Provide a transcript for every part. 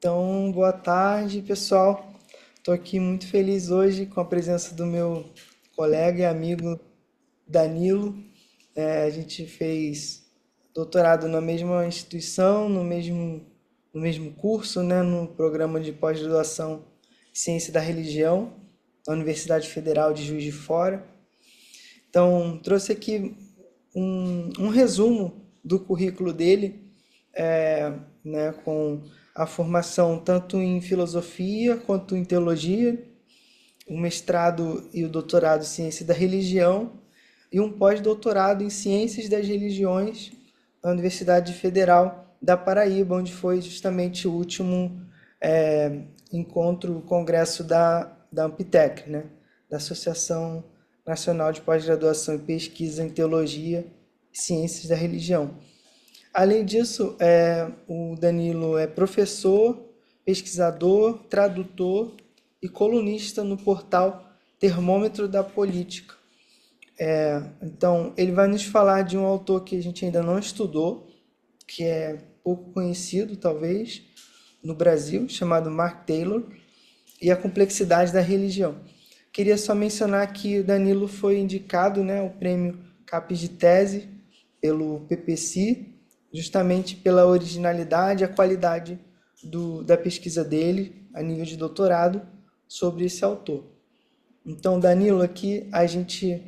Então, boa tarde, pessoal. Estou aqui muito feliz hoje com a presença do meu colega e amigo Danilo. A gente fez doutorado na mesma instituição, no mesmo curso, né, no programa de pós-graduação em Ciência da Religião, na Universidade Federal de Juiz de Fora. Então, trouxe aqui um resumo do currículo dele, né, com a formação tanto em filosofia quanto em teologia, o mestrado e o doutorado em ciência da religião e um pós-doutorado em ciências das religiões na Universidade Federal da Paraíba, onde foi justamente o último encontro, o congresso da Ampitec, né, da Associação Nacional de Pós-Graduação e Pesquisa em Teologia e Ciências da Religião. Além disso, o Danilo é professor, pesquisador, tradutor e colunista no portal Termômetro da Política. Então, ele vai nos falar de um autor que a gente ainda não estudou, que é pouco conhecido, talvez, no Brasil, chamado Mark Taylor, e a complexidade da religião. Queria só mencionar que o Danilo foi indicado, né, ao prêmio Capes de Tese pelo PPC, justamente pela originalidade e a qualidade da pesquisa dele a nível de doutorado sobre esse autor. Então, Danilo, aqui a gente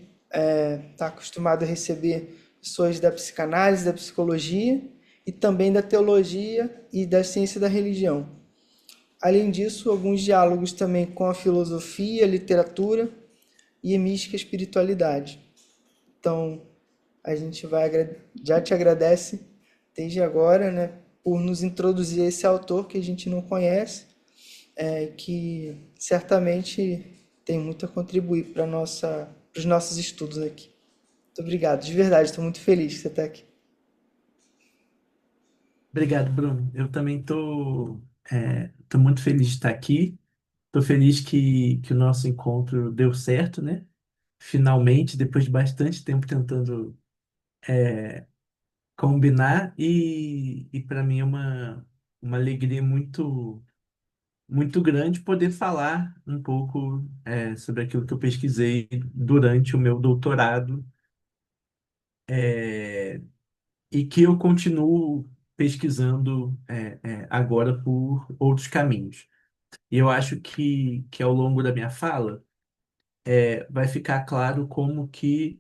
está acostumado a receber pessoas da psicanálise, da psicologia e também da teologia e da ciência da religião. Além disso, alguns diálogos também com a filosofia, a literatura e a mística espiritualidade. Então, a gente já te agradece desde agora, né, por nos introduzir a esse autor que a gente não conhece, que certamente tem muito a contribuir para os nossos estudos aqui. Muito obrigado, de verdade, estou muito feliz que você está aqui. Obrigado, Bruno. Eu também tô muito feliz de estar aqui. Tô feliz que o nosso encontro deu certo, né? Finalmente, depois de bastante tempo tentando combinar, e para mim é uma alegria muito grande poder falar um pouco sobre aquilo que eu pesquisei durante o meu doutorado, é, e que eu continuo pesquisando agora por outros caminhos. E eu acho que ao longo da minha fala vai ficar claro como que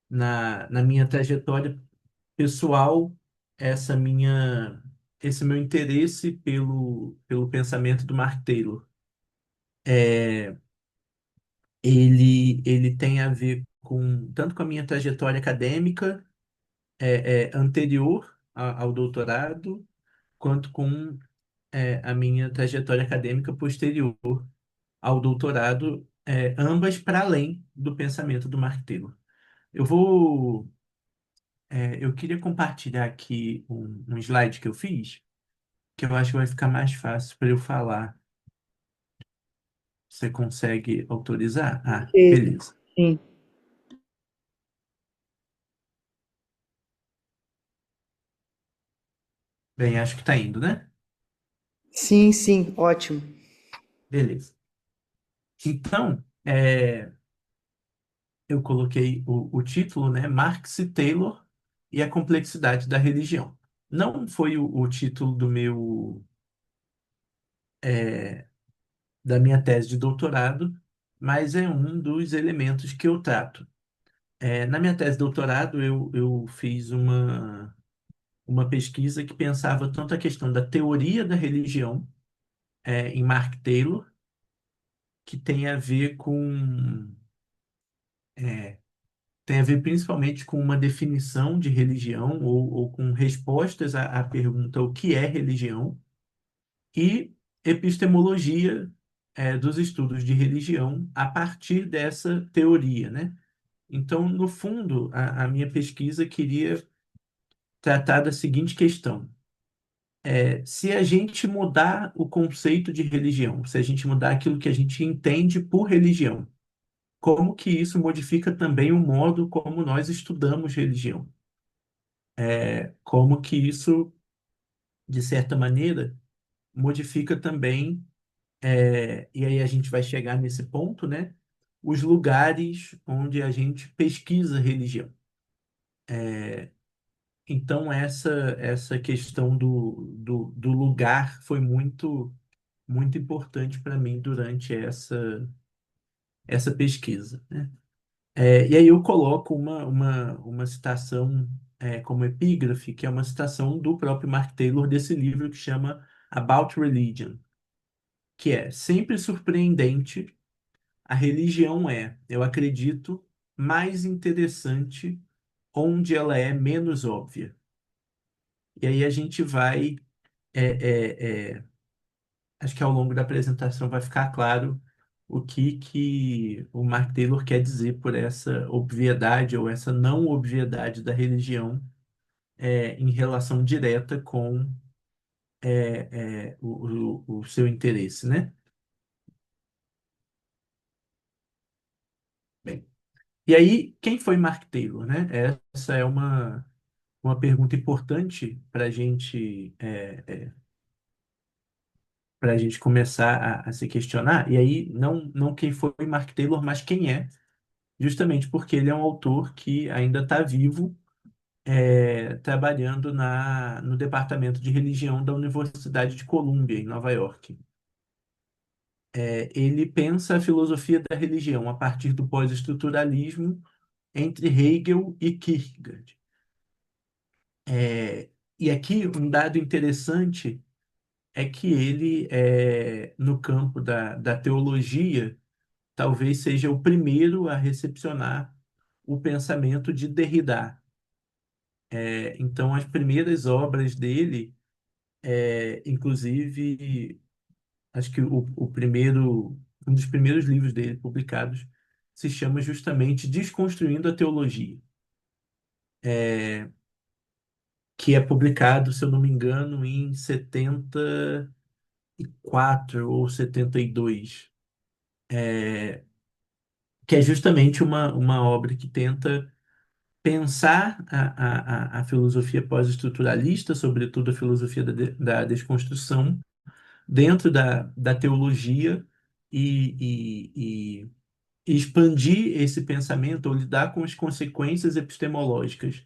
na minha trajetória pessoal, essa minha, esse meu interesse pelo pensamento do Mark Taylor, ele tem a ver tanto com a minha trajetória acadêmica anterior ao doutorado, quanto com a minha trajetória acadêmica posterior ao doutorado, ambas para além do pensamento do Mark Taylor. Eu queria compartilhar aqui um slide que eu fiz, que eu acho que vai ficar mais fácil para eu falar. Você consegue autorizar? Ah, Ok, beleza. sim. Bem, acho que está indo, né? Sim, sim, ótimo. Beleza. Então, eu coloquei o título, né? Marx e Taylor e a complexidade da religião. Não foi o título da minha tese de doutorado, mas é um dos elementos que eu trato. Na minha tese de doutorado, eu fiz uma pesquisa que pensava tanto a questão da teoria da religião, em Mark Taylor, que é, tem a ver principalmente com uma definição de religião ou com respostas à pergunta o que é religião, e epistemologia, dos estudos de religião a partir dessa teoria, né? Então, no fundo, a minha pesquisa queria tratar da seguinte questão: se a gente mudar o conceito de religião, se a gente mudar aquilo que a gente entende por religião, como que isso modifica também o modo como nós estudamos religião? Como que isso, de certa maneira, modifica também, e aí a gente vai chegar nesse ponto, né? Os lugares onde a gente pesquisa religião. Então, essa questão do lugar foi muito importante para mim durante essa pesquisa, né? E aí eu coloco uma citação como epígrafe, que é uma citação do próprio Mark Taylor desse livro que chama About Religion, que é sempre surpreendente, a religião é, eu acredito, mais interessante onde ela é menos óbvia. E aí a gente vai, é, acho que ao longo da apresentação vai ficar claro o que o Mark Taylor quer dizer por essa obviedade ou essa não obviedade da religião em relação direta com o seu interesse, né? Bem, e aí, quem foi Mark Taylor, né? Essa é uma pergunta importante para a gente começar a se questionar. E aí, não quem foi Mark Taylor, mas quem é, justamente porque ele é um autor que ainda está vivo, trabalhando no Departamento de Religião da Universidade de Columbia, em Nova York. Ele pensa a filosofia da religião a partir do pós-estruturalismo entre Hegel e Kierkegaard. E aqui um dado interessante é que ele, no campo da teologia, talvez seja o primeiro a recepcionar o pensamento de Derrida. Então, as primeiras obras dele, inclusive, acho que um dos primeiros livros dele publicados se chama justamente Desconstruindo a Teologia, que é publicado, se eu não me engano, em 74 ou 72, que é justamente uma obra que tenta pensar a filosofia pós-estruturalista, sobretudo a filosofia da desconstrução, dentro da teologia e expandir esse pensamento ou lidar com as consequências epistemológicas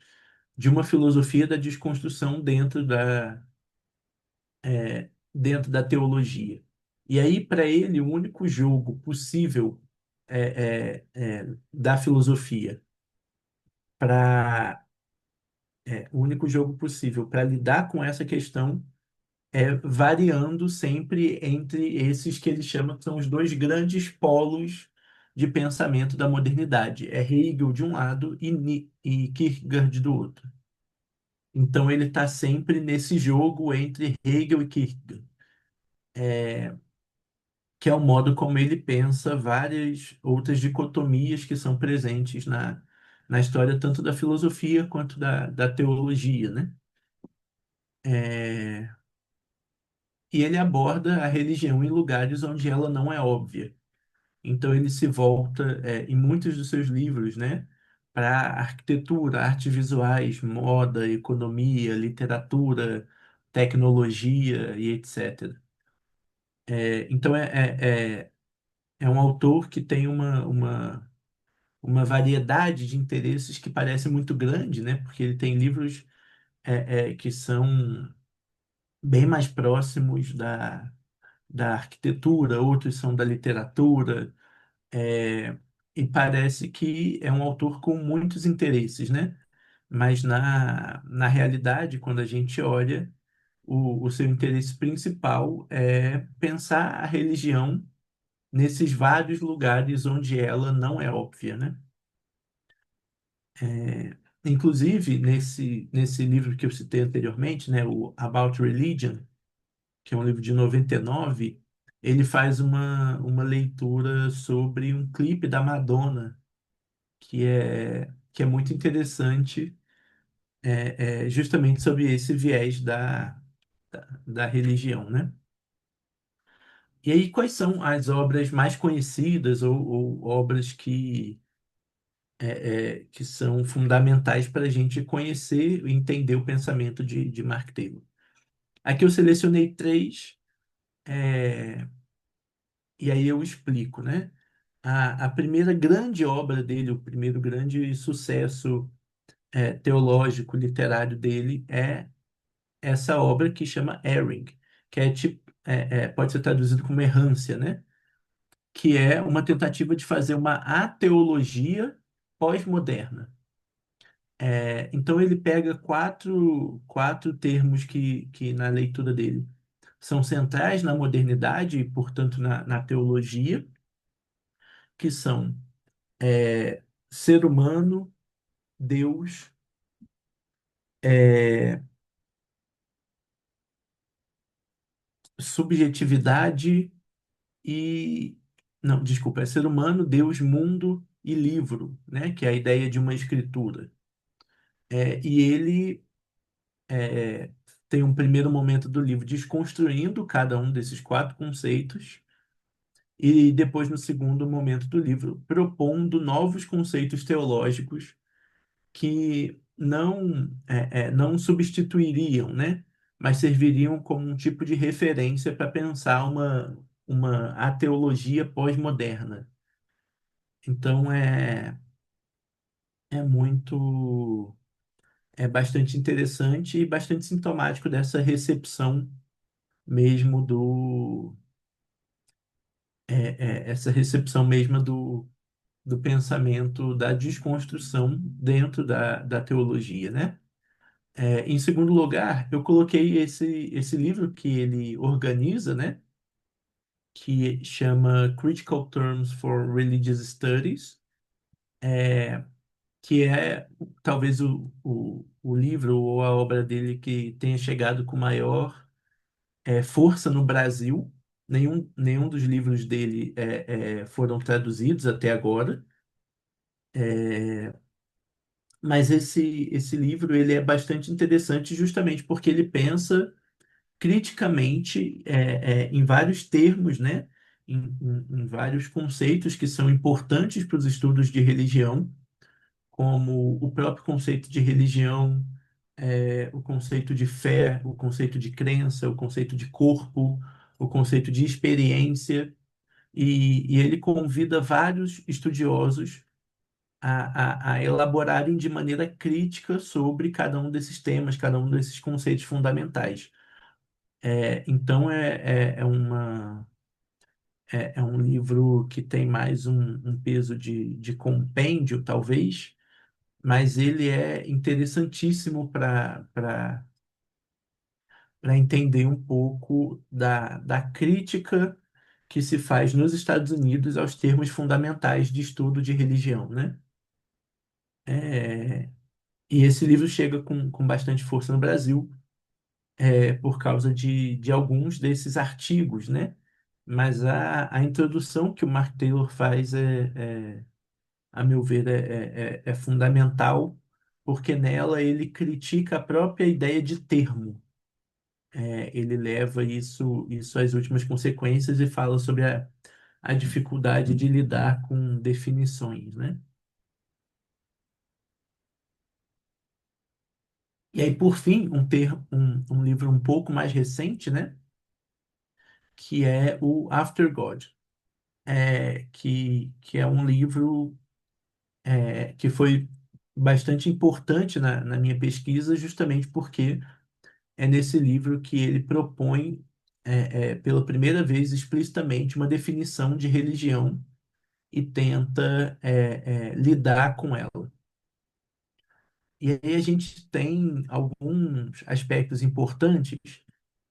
de uma filosofia da desconstrução dentro da teologia. E aí, para ele, o único jogo possível da filosofia para o único jogo possível para lidar com essa questão variando sempre entre esses que ele chama que são os dois grandes polos de pensamento da modernidade. É Hegel de um lado e Kierkegaard do outro. Então ele está sempre nesse jogo entre Hegel e Kierkegaard, que é o modo como ele pensa várias outras dicotomias que são presentes na história tanto da filosofia quanto da teologia, né? É, e ele aborda a religião em lugares onde ela não é óbvia. Então ele se volta, em muitos dos seus livros, né, para arquitetura, artes visuais, moda, economia, literatura, tecnologia e etc. Então é um autor que tem uma variedade de interesses que parece muito grande, né, porque ele tem livros que são bem mais próximos da arquitetura, outros são da literatura, é, e parece que é um autor com muitos interesses, né? Mas na realidade, quando a gente olha, o seu interesse principal é pensar a religião nesses vários lugares onde ela não é óbvia, né? Inclusive, nesse livro que eu citei anteriormente, né, o About Religion, que é um livro de 99, ele faz uma leitura sobre um clipe da Madonna, que é muito interessante, justamente sobre esse viés da religião, né? E aí, quais são as obras mais conhecidas ou obras que são fundamentais para a gente conhecer e entender o pensamento de Mark Taylor? Aqui eu selecionei três. É, e aí eu explico, né? A primeira grande obra dele, o primeiro grande sucesso teológico, literário dele é essa obra que chama Erring, que é tipo, pode ser traduzido como errância, né? Que é uma tentativa de fazer uma ateologia pós-moderna. Então ele pega quatro termos que na leitura dele são centrais na modernidade e, portanto, na teologia, que são ser humano, Deus, é, subjetividade e... Não, desculpa, é ser humano, Deus, mundo e livro, né? Que é a ideia de uma escritura. E ele é, tem um primeiro momento do livro desconstruindo cada um desses quatro conceitos, e depois, no segundo momento do livro, propondo novos conceitos teológicos que não substituiriam, né? Mas serviriam como um tipo de referência para pensar uma ateologia pós-moderna. Então, é muito, é bastante interessante e bastante sintomático dessa recepção mesmo essa recepção mesmo do pensamento da desconstrução dentro da teologia, né? Em segundo lugar, eu coloquei esse livro que ele organiza, né? Que chama Critical Terms for Religious Studies, que é talvez o livro ou a obra dele que tenha chegado com maior força no Brasil. Nenhum dos livros dele foram traduzidos até agora. Mas esse livro ele é bastante interessante justamente porque ele pensa criticamente em vários termos, né? Em vários conceitos que são importantes para os estudos de religião, como o próprio conceito de religião, o conceito de fé, o conceito de crença, o conceito de corpo, o conceito de experiência, e ele convida vários estudiosos a elaborarem de maneira crítica sobre cada um desses temas, cada um desses conceitos fundamentais. Então é um livro que tem mais um peso de compêndio, talvez, mas ele é interessantíssimo para entender um pouco da crítica que se faz nos Estados Unidos aos termos fundamentais de estudo de religião, né? É, e esse livro chega com bastante força no Brasil, por causa de alguns desses artigos, né? Mas a introdução que o Mark Taylor faz a meu ver, é fundamental, porque nela ele critica a própria ideia de termo. Ele leva isso às últimas consequências e fala sobre a dificuldade de lidar com definições, né? E aí, por fim, um livro um pouco mais recente, né? Que é o After God, que é um livro que foi bastante importante na minha pesquisa, justamente porque é nesse livro que ele propõe, pela primeira vez, explicitamente, uma definição de religião e tenta lidar com ela. E aí a gente tem alguns aspectos importantes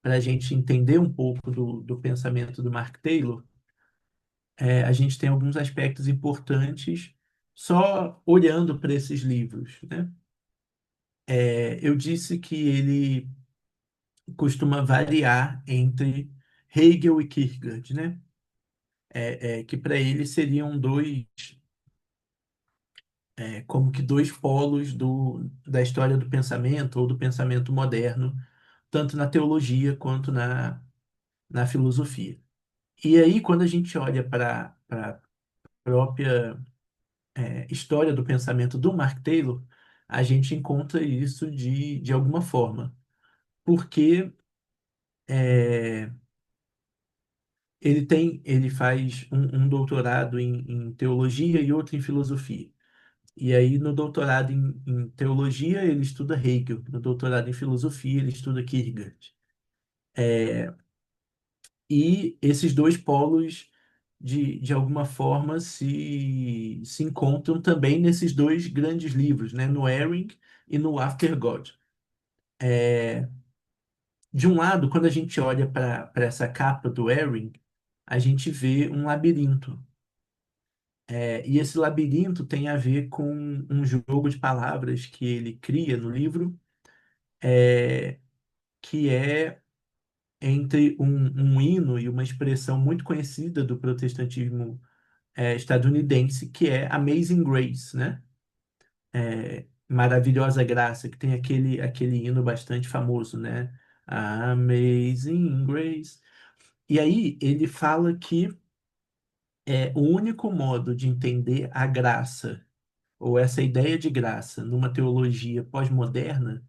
para a gente entender um pouco do pensamento do Mark Taylor. A gente tem alguns aspectos importantes só olhando para esses livros, né? Eu disse que ele costuma variar entre Hegel e Kierkegaard, né? Que para ele seriam como que dois polos da história do pensamento ou do pensamento moderno, tanto na teologia quanto na filosofia. E aí, quando a gente olha para a própria história do pensamento do Mark Taylor, a gente encontra isso de alguma forma. Porque ele faz um doutorado em teologia e outro em filosofia. E aí, no doutorado em teologia, ele estuda Hegel. No doutorado em filosofia, ele estuda Kierkegaard. E esses dois polos, de alguma forma, se encontram também nesses dois grandes livros, né? No Ehring e no After God. De um lado, quando a gente olha para essa capa do Ehring, a gente vê um labirinto. E esse labirinto tem a ver com um jogo de palavras que ele cria no livro, é, que é entre um hino e uma expressão muito conhecida do protestantismo estadunidense, que é Amazing Grace, né? Maravilhosa Graça, que tem aquele hino bastante famoso, né? Amazing Grace. E aí ele fala que o único modo de entender a graça, ou essa ideia de graça, numa teologia pós-moderna,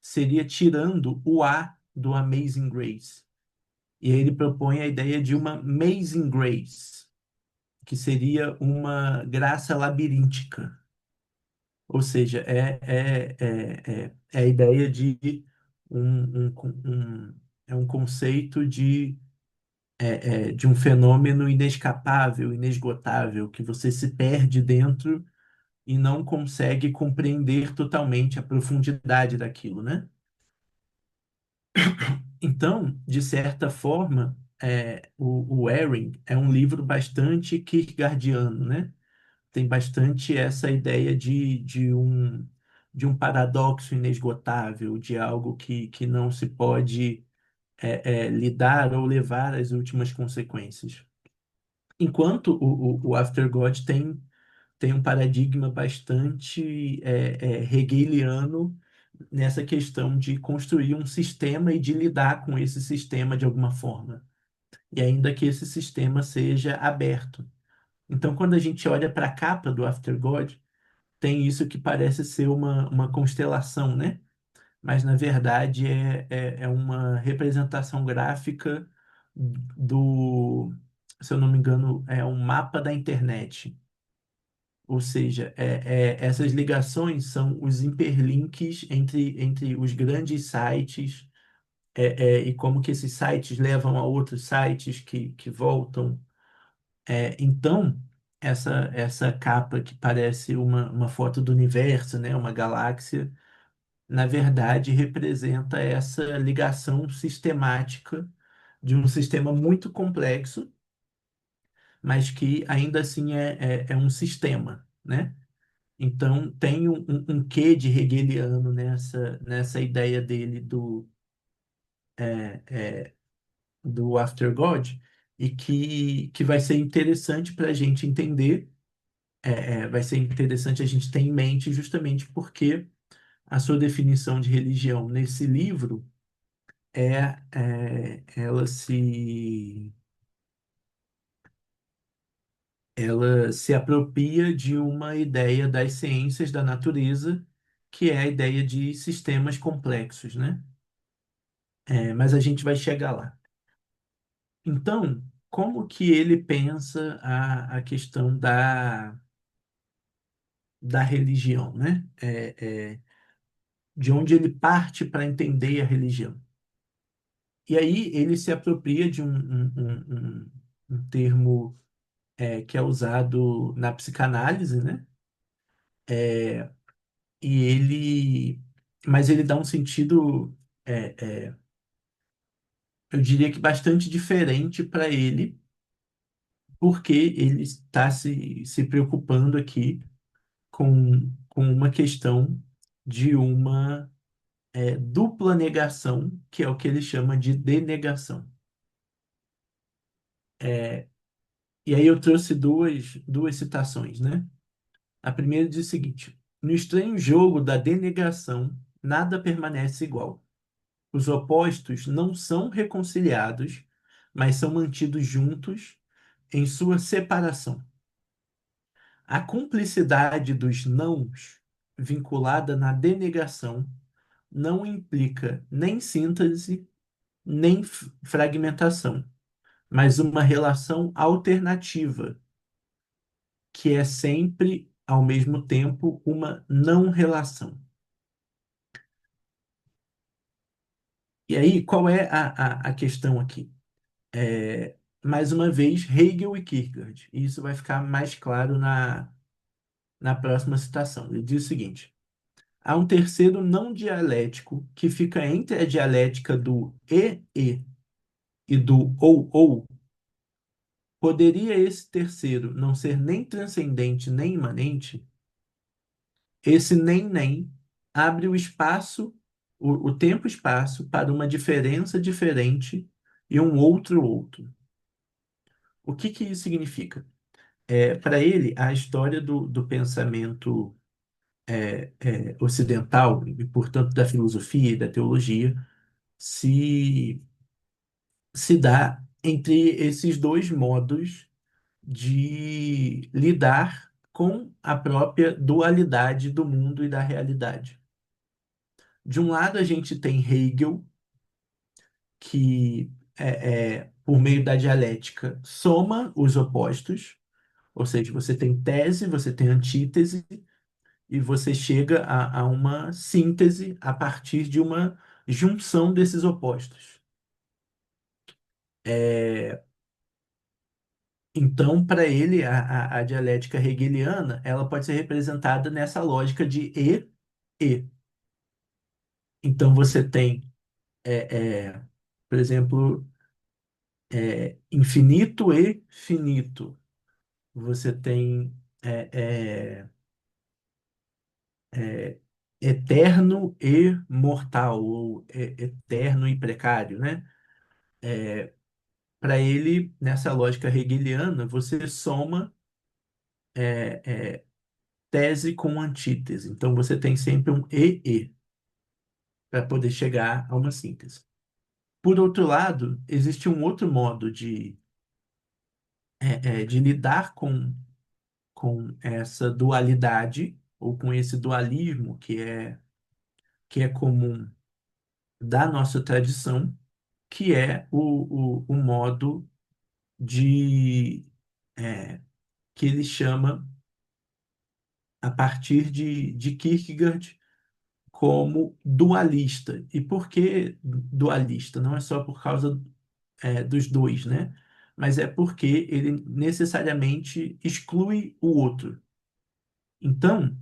seria tirando o A do Amazing Grace. E aí ele propõe a ideia de uma Amazing Grace, que seria uma graça labiríntica. Ou seja, é a ideia de um conceito de um fenômeno inescapável, inesgotável, que você se perde dentro e não consegue compreender totalmente a profundidade daquilo, né? Então, de certa forma, o Ehring é um livro bastante kierkegaardiano, né? Tem bastante essa ideia de um paradoxo inesgotável, de algo que não se pode lidar ou levar às últimas consequências. Enquanto o Aftergod tem um paradigma bastante hegeliano nessa questão de construir um sistema e de lidar com esse sistema de alguma forma, e ainda que esse sistema seja aberto. Então, quando a gente olha para a capa do Aftergod, tem isso que parece ser uma constelação, né? Mas, na verdade, é uma representação gráfica do, se eu não me engano, é um mapa da internet. Ou seja, essas ligações são os hiperlinks entre os grandes sites, e como que esses sites levam a outros sites que voltam. Então, essa capa que parece uma foto do universo, né, uma galáxia, na verdade representa essa ligação sistemática de um sistema muito complexo, mas que ainda assim é um sistema, né? Então, tem um quê de hegeliano nessa ideia dele do After God, e que vai ser interessante para a gente entender, vai ser interessante a gente ter em mente justamente porque a sua definição de religião nesse livro ela se apropria de uma ideia das ciências da natureza, que é a ideia de sistemas complexos, né? Mas a gente vai chegar lá. Então, como que ele pensa a questão da religião, né? De onde ele parte para entender a religião. E aí ele se apropria de um termo que é usado na psicanálise, né? E mas ele dá um sentido, é, é, eu diria que bastante diferente para ele, porque ele está se preocupando aqui com uma questão de uma dupla negação, que é o que ele chama de denegação. E aí eu trouxe duas citações, né? A primeira diz o seguinte: no estranho jogo da denegação, nada permanece igual. Os opostos não são reconciliados, mas são mantidos juntos em sua separação. A cumplicidade dos nãos, vinculada na denegação, não implica nem síntese, nem fragmentação, mas uma relação alternativa, que é sempre, ao mesmo tempo, uma não relação. E aí, qual é a questão aqui? Mais uma vez, Hegel e Kierkegaard. E isso vai ficar mais claro na próxima citação. Ele diz o seguinte: há um terceiro não dialético que fica entre a dialética do e do ou. Poderia esse terceiro não ser nem transcendente nem imanente? Esse nem abre o espaço, o tempo e espaço para uma diferença diferente e um outro. O que que isso significa? Para ele, a história do pensamento ocidental, e portanto da filosofia e da teologia, se, se dá entre esses dois modos de lidar com a própria dualidade do mundo e da realidade. De um lado, a gente tem Hegel, que, por meio da dialética, soma os opostos, ou seja, você tem tese, você tem antítese, e você chega a uma síntese a partir de uma junção desses opostos. É, então, para ele, a dialética hegeliana, ela pode ser representada nessa lógica de e. Então, você tem, por exemplo, infinito e finito. Você tem é, é, é, eterno e mortal, ou eterno e precário, né? Para ele, nessa lógica hegeliana, você soma é, é, tese com antítese. Então, você tem sempre um e para poder chegar a uma síntese. Por outro lado, existe um outro modo de lidar com essa dualidade, ou com esse dualismo que é comum da nossa tradição, que é o modo de que ele chama, a partir de Kierkegaard, como dualista. E por que dualista? Não é só por causa dos dois, né? Mas é porque ele necessariamente exclui o outro. Então,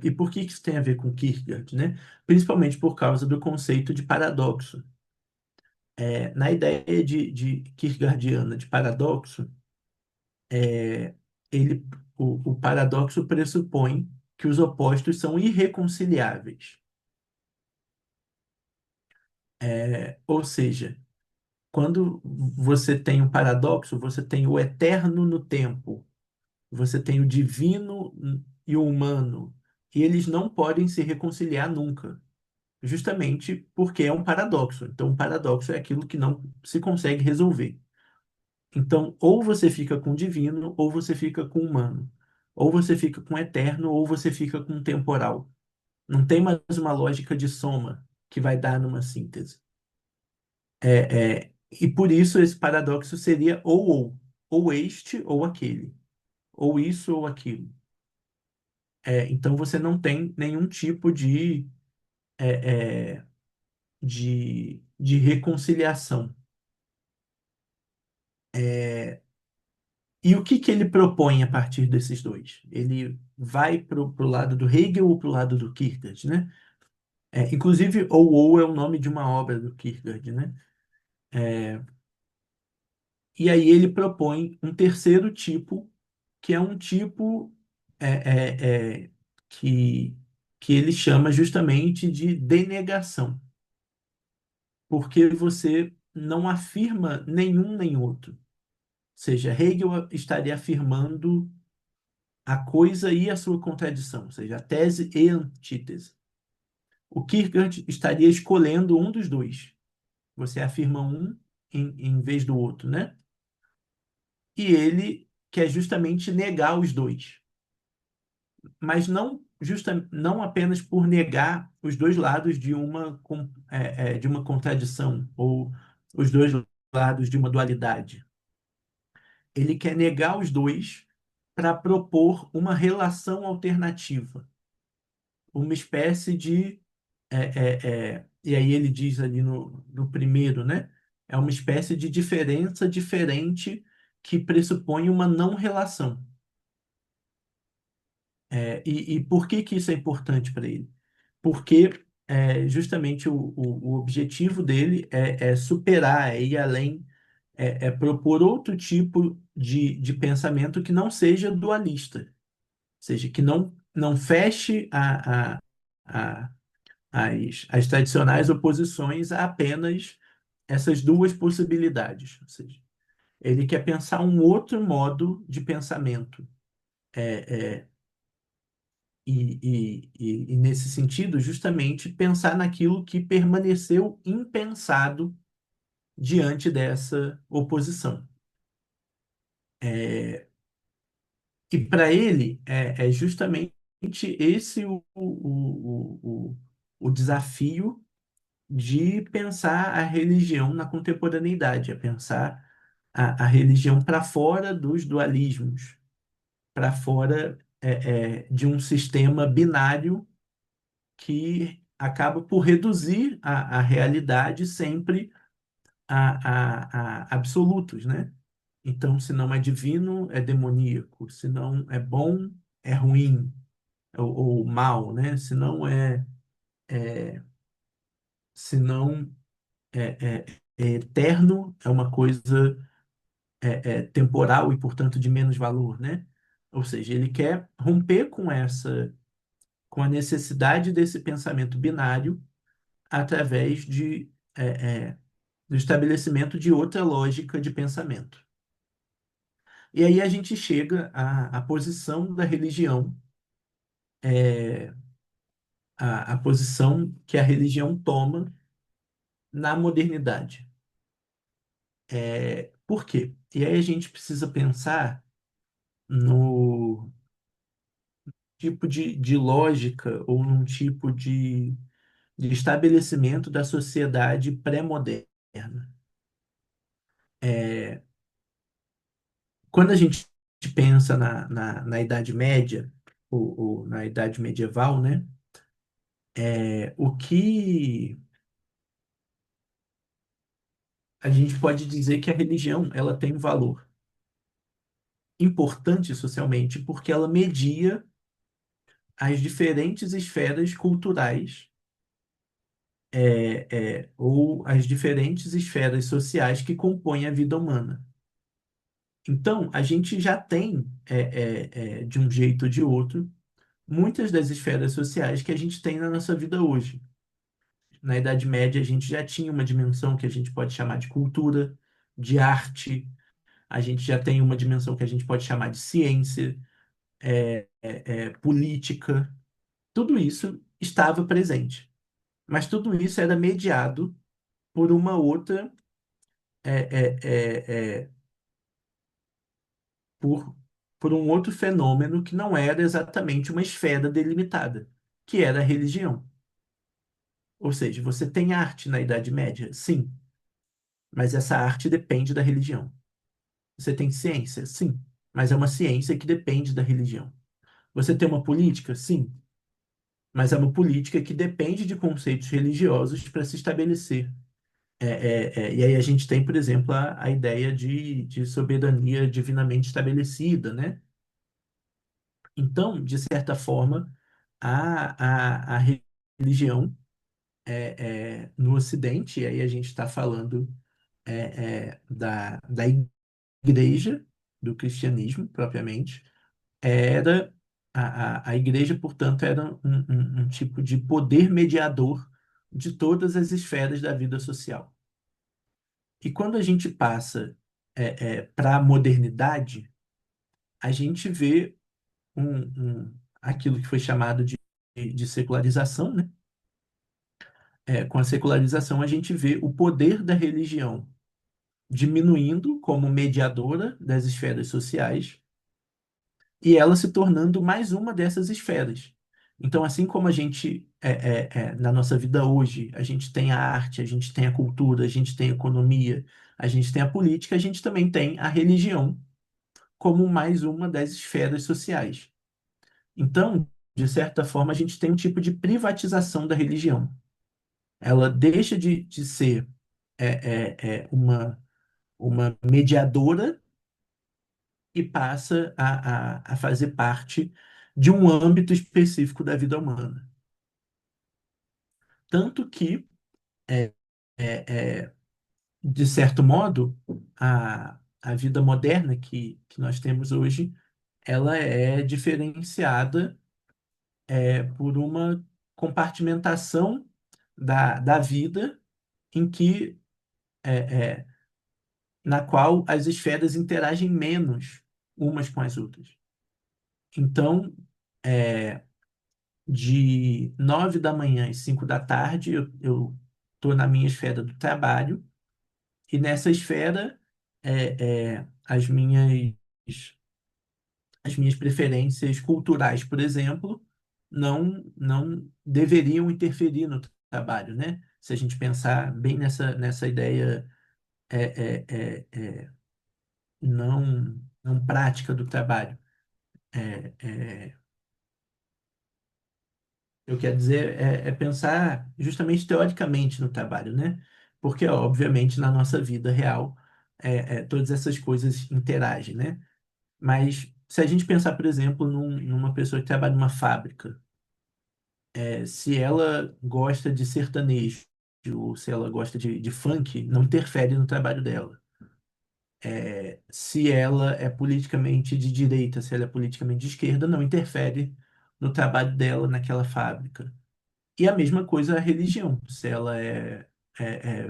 e por que isso tem a ver com Kierkegaard, né? Principalmente por causa do conceito de paradoxo. Na ideia de Kierkegaardiana de paradoxo, é, ele, o paradoxo pressupõe que os opostos são irreconciliáveis. Ou seja, quando você tem um paradoxo, você tem o eterno no tempo, você tem o divino e o humano, e eles não podem se reconciliar nunca, justamente porque é um paradoxo. Então, um paradoxo é aquilo que não se consegue resolver. Então, ou você fica com o divino, ou você fica com o humano. Ou você fica com o eterno, ou você fica com o temporal. Não tem mais uma lógica de soma que vai dar numa síntese. E por isso esse paradoxo seria ou este ou aquele, ou isso ou aquilo. Então você não tem nenhum tipo é, é, de reconciliação. E o que que ele propõe a partir desses dois? Ele vai para o lado do Hegel ou para o lado do Kierkegaard, né? Inclusive, ou é o nome de uma obra do Kierkegaard, né? E aí ele propõe um terceiro tipo, que é um tipo é, é, é, que, que ele chama justamente de denegação, porque você não afirma nenhum nem outro. Ou seja, Hegel estaria afirmando a coisa e a sua contradição, ou seja, a tese e a antítese. O Kierkegaard estaria escolhendo um dos dois. Você afirma um em vez do outro, né? E ele quer justamente negar os dois. Mas não apenas por negar os dois lados de uma contradição, ou os dois lados de uma dualidade. ele quer negar os dois para propor uma relação alternativa, uma espécie de. E aí ele diz ali no primeiro, né? É uma espécie de diferença diferente que pressupõe uma não relação. E por que que isso é importante para ele? Porque justamente o objetivo dele é superar, é ir além, é propor outro tipo de pensamento que não seja dualista, ou seja, que não feche a- as tradicionais oposições a apenas essas duas possibilidades. Ou seja, ele quer pensar um outro modo de pensamento. É, é, e nesse sentido, justamente pensar naquilo que permaneceu impensado diante dessa oposição. E para ele, é justamente esse o desafio de pensar a religião na contemporaneidade, é pensar a religião para fora dos dualismos, para fora de um sistema binário que acaba por reduzir a realidade sempre a absolutos, né? Então, se não é divino, é demoníaco. Se não é bom, é ruim ou mal, né? Se não é eterno, é uma coisa temporal e, portanto, de menos valor, né? Ou seja, ele quer romper com a necessidade desse pensamento binário através do estabelecimento de outra lógica de pensamento. E aí a gente chega à posição da religião, é, a posição que a religião toma na modernidade. Por quê? E aí a gente precisa pensar no tipo de lógica ou num tipo de estabelecimento da sociedade pré-moderna. Quando a gente pensa na Idade Média, ou na Idade Medieval, né? O que a gente pode dizer que a religião ela tem um valor importante socialmente porque ela media as diferentes esferas culturais ou as diferentes esferas sociais que compõem a vida humana. Então, a gente já tem, de um jeito ou de outro, muitas das esferas sociais que a gente tem na nossa vida hoje. Na Idade Média, a gente já tinha uma dimensão que a gente pode chamar de cultura, de arte, a gente já tem uma dimensão que a gente pode chamar de ciência, política. Tudo isso estava presente. Mas tudo isso era mediado por uma outra, é, é, é, é, por, por um outro fenômeno que não era exatamente uma esfera delimitada, que era a religião. Ou seja, você tem arte na Idade Média? Sim, mas essa arte depende da religião. Você tem ciência? Sim, mas é uma ciência que depende da religião. Você tem uma política? Sim, mas é uma política que depende de conceitos religiosos para se estabelecer. E aí a gente tem, por exemplo, a ideia de soberania divinamente estabelecida, né? Então, de certa forma, a religião no Ocidente, e aí a gente está falando da igreja, do cristianismo propriamente, era a igreja, portanto, era um tipo de poder mediador de todas as esferas da vida social. E quando a gente passa para a modernidade, a gente vê aquilo que foi chamado de secularização, né? Com a secularização, a gente vê o poder da religião diminuindo como mediadora das esferas sociais e ela se tornando mais uma dessas esferas. Então, assim como a gente, na nossa vida hoje, a gente tem a arte, a gente tem a cultura, a gente tem a economia, a gente tem a política, a gente também tem a religião como mais uma das esferas sociais. Então, de certa forma, a gente tem um tipo de privatização da religião. Ela deixa de ser uma mediadora e passa a fazer parte de um âmbito específico da vida humana. Tanto que, é, de certo modo, a vida moderna que nós temos hoje, ela é diferenciada por uma compartimentação da vida em que é, é, na qual as esferas interagem menos umas com as outras. Então, é, de 9 da manhã às 5 da tarde, eu estou na minha esfera do trabalho, e nessa esfera, as minhas preferências culturais, por exemplo, não deveriam interferir no trabalho, né? Se a gente pensar bem nessa ideia é, não prática do trabalho. É, é, eu quero dizer, é pensar justamente teoricamente no trabalho, né? Porque, obviamente, na nossa vida real, todas essas coisas interagem, né? Mas se a gente pensar, por exemplo, numa pessoa que trabalha numa fábrica, se ela gosta de sertanejo, ou se ela gosta de funk, não interfere no trabalho dela. Se ela é politicamente de direita, se ela é politicamente de esquerda, não interfere no trabalho dela naquela fábrica. E a mesma coisa a religião, se ela é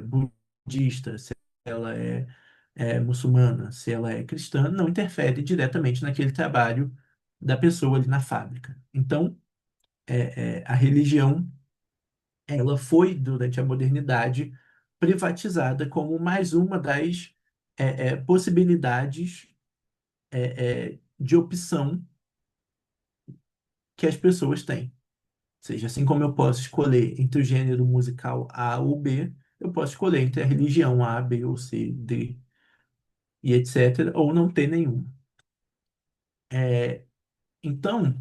budista, se ela é muçulmana, se ela é cristã, não interfere diretamente naquele trabalho da pessoa ali na fábrica. Então, a religião, ela foi, durante a modernidade, privatizada como mais uma das possibilidades de opção que as pessoas têm. Ou seja, assim como eu posso escolher entre o gênero musical A ou B, eu posso escolher entre a religião A, B ou C, D e etc., ou não ter nenhuma. Então,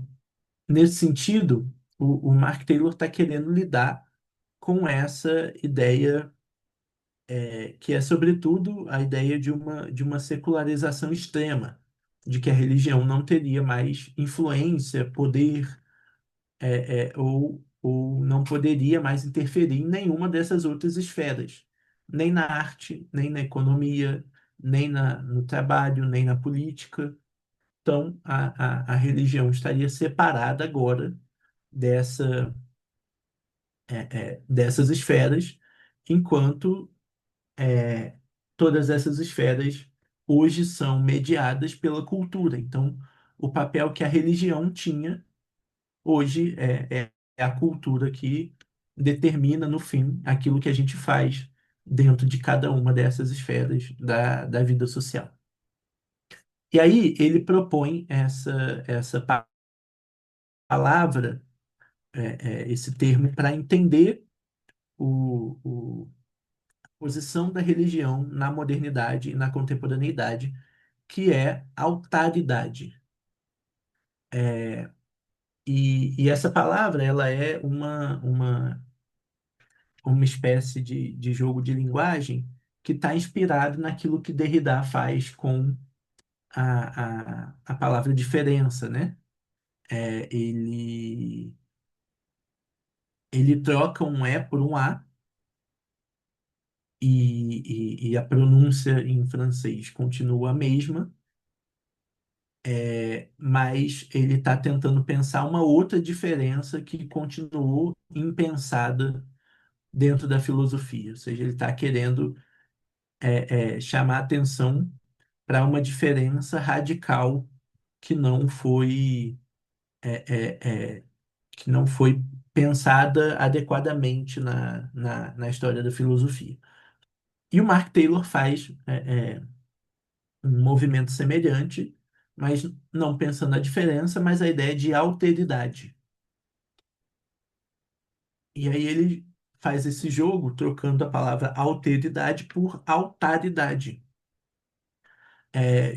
nesse sentido, o Mark Taylor está querendo lidar com essa ideia, que é, sobretudo, a ideia de uma secularização extrema, de que a religião não teria mais influência, poder, ou não poderia mais interferir em nenhuma dessas outras esferas, nem na arte, nem na economia, nem no trabalho, nem na política. Então, a religião estaria separada agora dessa, dessas esferas, enquanto todas essas esferas hoje são mediadas pela cultura. Então, o papel que a religião tinha hoje é a cultura que determina, no fim, aquilo que a gente faz dentro de cada uma dessas esferas da vida social. E aí ele propõe essa palavra, esse termo, para entender a posição da religião na modernidade e na contemporaneidade, que é altaridade. E essa palavra, ela é uma espécie de jogo de linguagem que está inspirado naquilo que Derrida faz com a palavra diferença, né? Ele troca um E por um A, e a pronúncia em francês continua a mesma, mas ele está tentando pensar uma outra diferença que continuou impensada dentro da filosofia. Ou seja, ele está querendo chamar atenção para uma diferença radical que não foi é, é, é, que não foi pensada adequadamente na história da filosofia. E o Mark Taylor faz um movimento semelhante, mas não pensando na diferença, mas a ideia de alteridade. E aí ele faz esse jogo trocando a palavra alteridade por altaridade.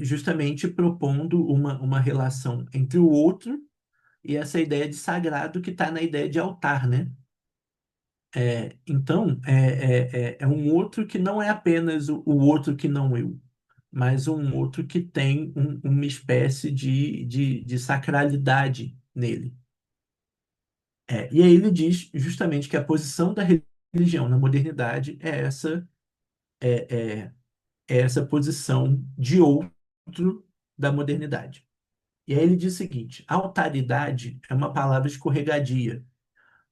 justamente propondo uma relação entre o outro e essa ideia de sagrado que está na ideia de altar, né? Então, é um outro que não é apenas o outro que não eu, mas um outro que tem uma espécie de sacralidade nele. E aí ele diz justamente que a posição da religião na modernidade é, é essa posição de outro da modernidade. E aí ele diz o seguinte: alteridade é uma palavra escorregadia,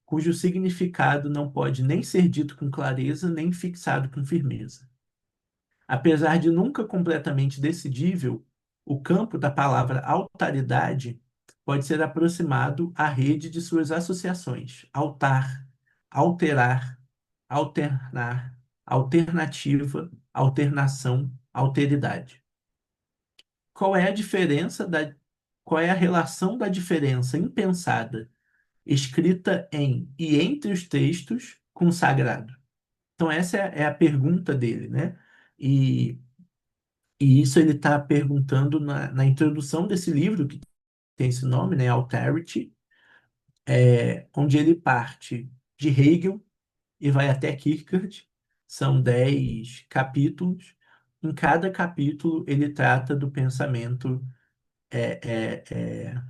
cujo significado não pode nem ser dito com clareza, nem fixado com firmeza. Apesar de nunca completamente decidível, o campo da palavra alteridade pode ser aproximado à rede de suas associações: altar, alterar, alternar, alternativa, alternação, alteridade. Qual é a diferença da, qual é a relação da diferença impensada escrita em e entre os textos com o sagrado? Então, essa é a pergunta dele, né? E, e isso ele está perguntando na introdução desse livro, que tem esse nome, né? Alterity, onde ele parte de Hegel e vai até Kierkegaard. São 10 capítulos. Em cada capítulo, ele trata do pensamento é, é, é,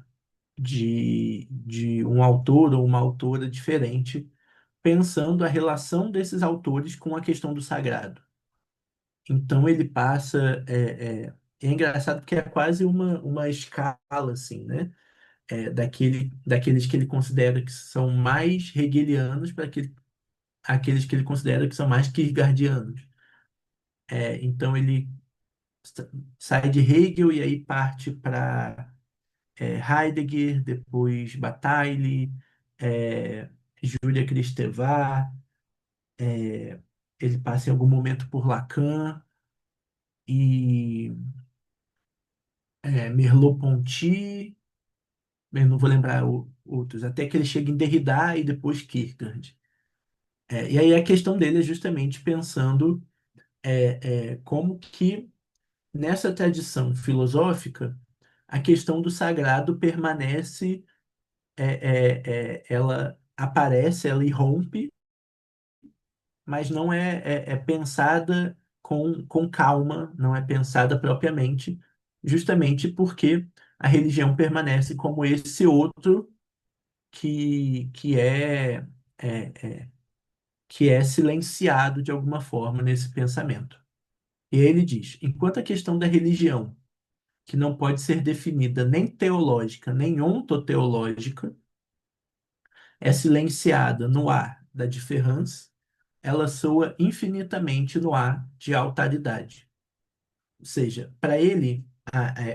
de um autor ou uma autora diferente, pensando a relação desses autores com a questão do sagrado. Então ele passa. É engraçado porque é quase uma escala, assim, né? Daqueles que ele considera que são mais hegelianos para aqueles que ele considera que são mais kierkegaardianos. Então ele sa- sai de Hegel e aí parte para Heidegger, depois Bataille, é, Julia Kristeva, ele passa em algum momento por Lacan e Merleau-Ponty, eu não vou lembrar outros, até que ele chega em Derrida e depois Kierkegaard. E aí a questão dele é justamente pensando como que nessa tradição filosófica a questão do sagrado permanece, ela aparece, ela irrompe, mas não é pensada com calma, não é pensada propriamente, justamente porque a religião permanece como esse outro que é, é, que é silenciado de alguma forma nesse pensamento. E aí ele diz: enquanto a questão da religião, que não pode ser definida nem teológica, nem ontoteológica, é silenciada no ar da diferença, ela soa infinitamente no ar de alteridade. Ou seja, para ele,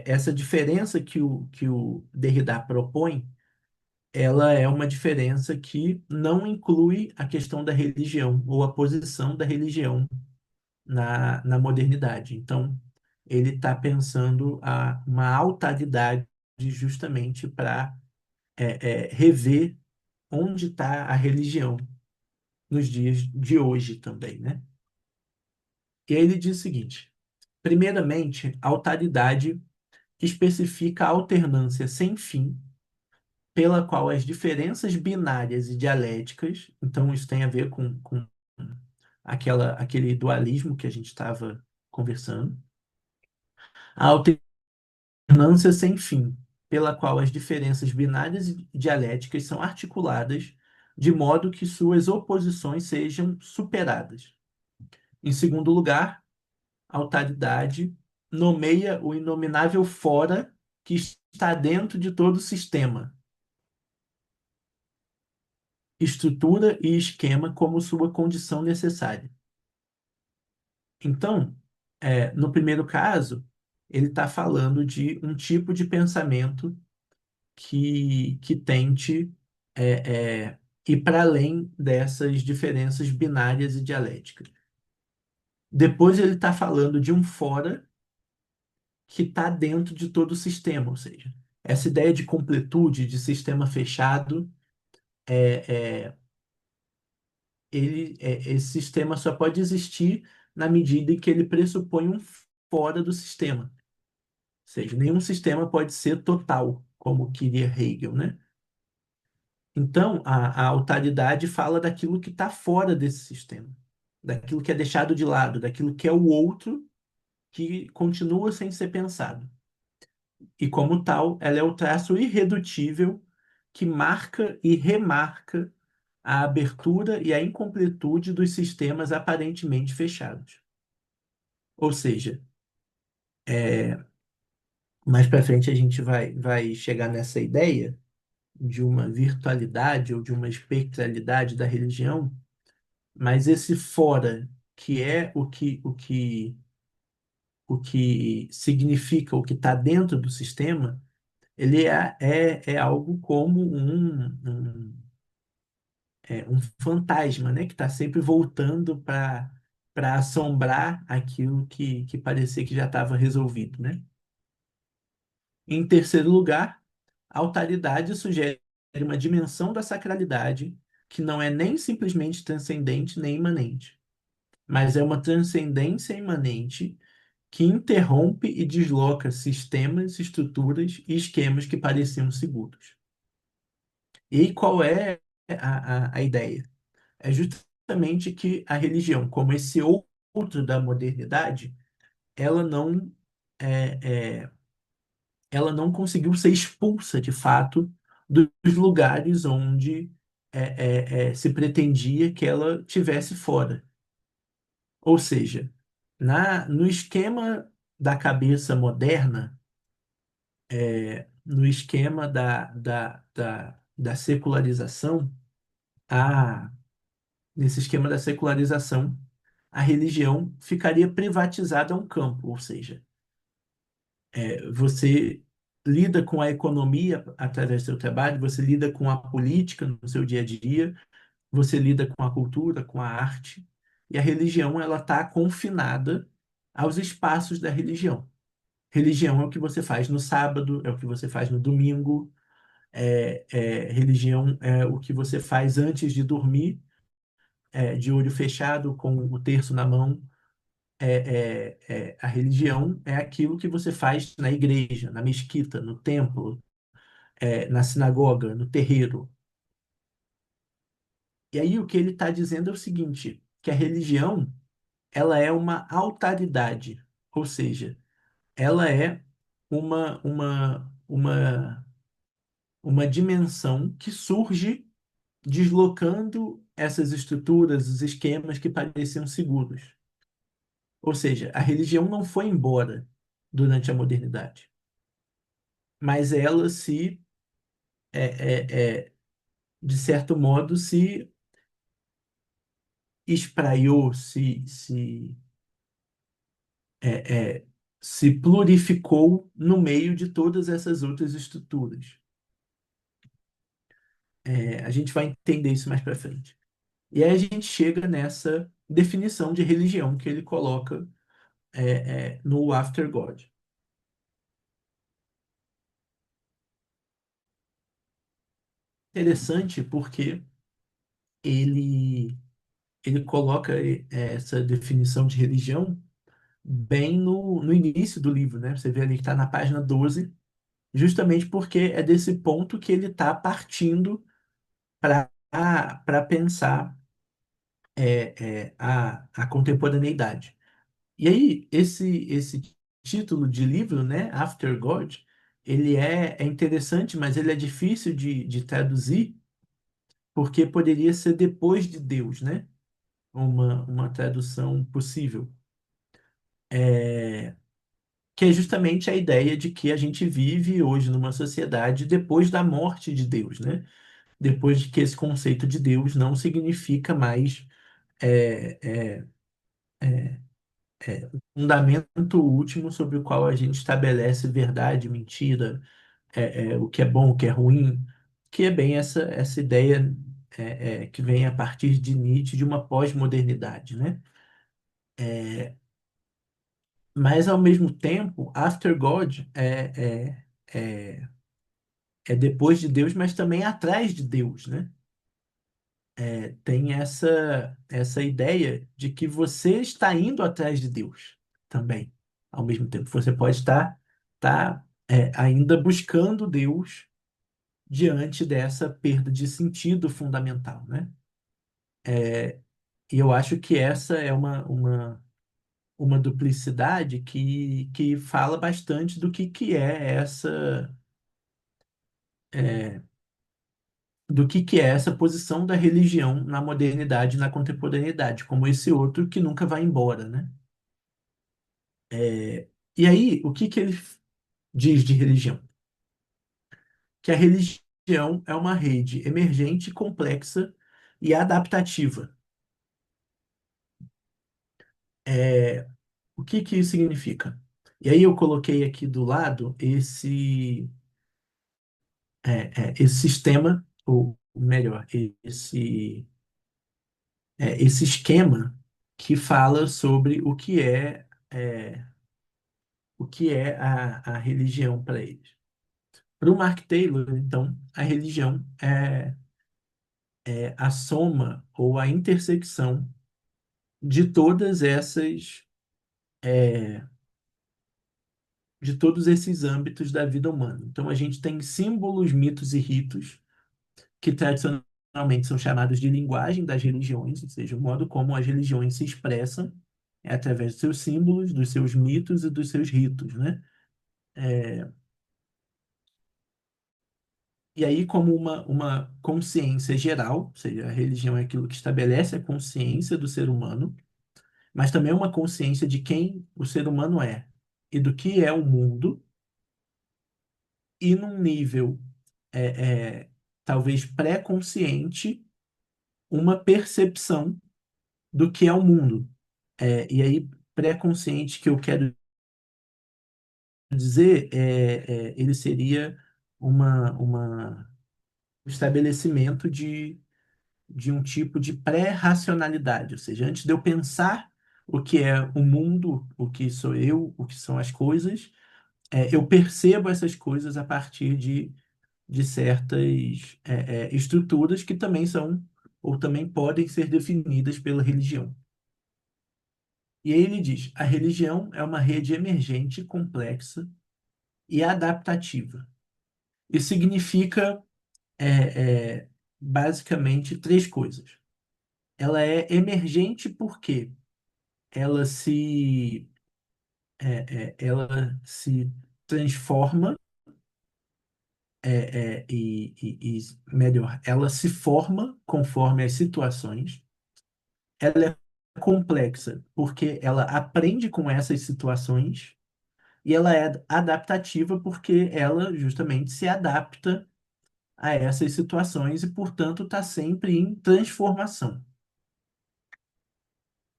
essa diferença que o Derrida propõe, ela é uma diferença que não inclui a questão da religião ou a posição da religião na modernidade. Então, ele está pensando uma alteridade justamente para rever onde está a religião nos dias de hoje também, né? E aí ele diz o seguinte: primeiramente, a alteridade especifica a alternância sem fim pela qual as diferenças binárias e dialéticas, então isso tem a ver com aquele dualismo que a gente estava conversando, a alternância sem fim, pela qual as diferenças binárias e dialéticas são articuladas de modo que suas oposições sejam superadas. Em segundo lugar, a alteridade nomeia o inominável fora que está dentro de todo o sistema, estrutura e esquema como sua condição necessária. Então, no primeiro caso, ele está falando de um tipo de pensamento que tente ir para além dessas diferenças binárias e dialéticas. Depois ele está falando de um fora que está dentro de todo o sistema, ou seja, essa ideia de completude, de sistema fechado, é, é, esse sistema só pode existir na medida em que ele pressupõe um fora do sistema. seja, nenhum sistema pode ser total, como queria Hegel, né? Então, a alteridade fala daquilo que está fora desse sistema, daquilo que é deixado de lado, daquilo que é o outro que continua sem ser pensado. E, como tal, ela é o traço irredutível que marca e remarca a abertura e a incompletude dos sistemas aparentemente fechados. Ou seja, mais para frente a gente vai chegar nessa ideia de uma virtualidade ou de uma espectralidade da religião, mas esse fora, que é o que significa o que está dentro do sistema, ele é algo como um fantasma, né, que está sempre voltando para assombrar aquilo que parecia que já estava resolvido, né? Em terceiro lugar, a alteridade sugere uma dimensão da sacralidade que não é nem simplesmente transcendente nem imanente, mas é uma transcendência imanente que interrompe e desloca sistemas, estruturas e esquemas que pareciam seguros. E qual é a ideia? É justamente que a religião, como esse outro da modernidade, ela não é, é, ela não conseguiu ser expulsa de fato dos lugares onde se pretendia que ela tivesse fora. Ou seja, no esquema da cabeça moderna, no esquema da secularização, a, nesse esquema da secularização, a religião ficaria privatizada a um campo, ou seja, você lida com a economia através do seu trabalho, você lida com a política no seu dia a dia, você lida com a cultura, com a arte, e a religião ela está confinada aos espaços da religião. Religião é o que você faz no sábado, é o que você faz no domingo, religião é o que você faz antes de dormir, de olho fechado, com o terço na mão. A religião é aquilo que você faz na igreja, na mesquita, no templo, na sinagoga, no terreiro. E aí o que ele está dizendo é o seguinte, que a religião ela é uma alteridade, ou seja, ela é uma dimensão que surge deslocando essas estruturas, os esquemas que pareciam seguros. Ou seja, a religião não foi embora durante a modernidade, mas ela de certo modo, se espraiou, é, é, se plurificou no meio de todas essas outras estruturas. A gente vai entender isso mais para frente. E aí a gente chega nessa definição de religião que ele coloca no After God. Interessante porque ele, ele coloca essa definição de religião bem no início do livro, né? Você vê ali que está na página 12, justamente porque é desse ponto que ele está partindo para pensar a contemporaneidade. E aí, esse título de livro, né, After God, ele é interessante, mas ele é difícil de traduzir, porque poderia ser depois de Deus, né? Uma tradução possível. Que é justamente a ideia de que a gente vive hoje numa sociedade depois da morte de Deus, né? Depois de que esse conceito de Deus não significa mais é, é, o fundamento último sobre o qual a gente estabelece verdade, mentira, o que é bom, o que é ruim, que é bem essa ideia que vem a partir de Nietzsche de uma pós-modernidade, né? Mas, ao mesmo tempo, After God é, é depois de Deus, mas também atrás de Deus, né? Tem essa ideia de que você está indo atrás de Deus também, ao mesmo tempo. Você pode estar está ainda buscando Deus diante dessa perda de sentido fundamental, né? E eu acho que essa é uma duplicidade que fala bastante do que é é, que é essa posição da religião na modernidade, e na contemporaneidade, como esse outro que nunca vai embora, né? E aí, o que ele diz de religião? Que a religião é uma rede emergente, complexa e adaptativa. O que isso significa? E aí eu coloquei aqui do lado esse sistema, ou melhor, esse esquema que fala sobre o que é a religião para eles. Para o Mark Taylor, então, a religião é a soma ou a intersecção de todas essas de todos esses âmbitos da vida humana. Então, a gente tem símbolos, mitos e ritos que tradicionalmente são chamados de linguagem das religiões, ou seja, o modo como as religiões se expressam é através dos seus símbolos, dos seus mitos e dos seus ritos, né? E aí, como uma consciência geral, ou seja, a religião é aquilo que estabelece a consciência do ser humano, mas também é uma consciência de quem o ser humano é e do que é o mundo, e num nível talvez pré-consciente, uma percepção do que é o mundo. E aí, pré-consciente que eu quero dizer, ele seria um estabelecimento de um tipo de pré-racionalidade, ou seja, antes de eu pensar o que é o mundo, o que sou eu, o que são as coisas, eu percebo essas coisas a partir de certas estruturas que também são ou também podem ser definidas pela religião. E aí ele diz: a religião é uma rede emergente, complexa e adaptativa. Isso significa é, é, basicamente três coisas. Ela é emergente porque ela ela se transforma melhor, ela se forma conforme as situações. Ela é complexa porque ela aprende com essas situações e ela é adaptativa porque ela justamente se adapta a essas situações e, portanto, está sempre em transformação.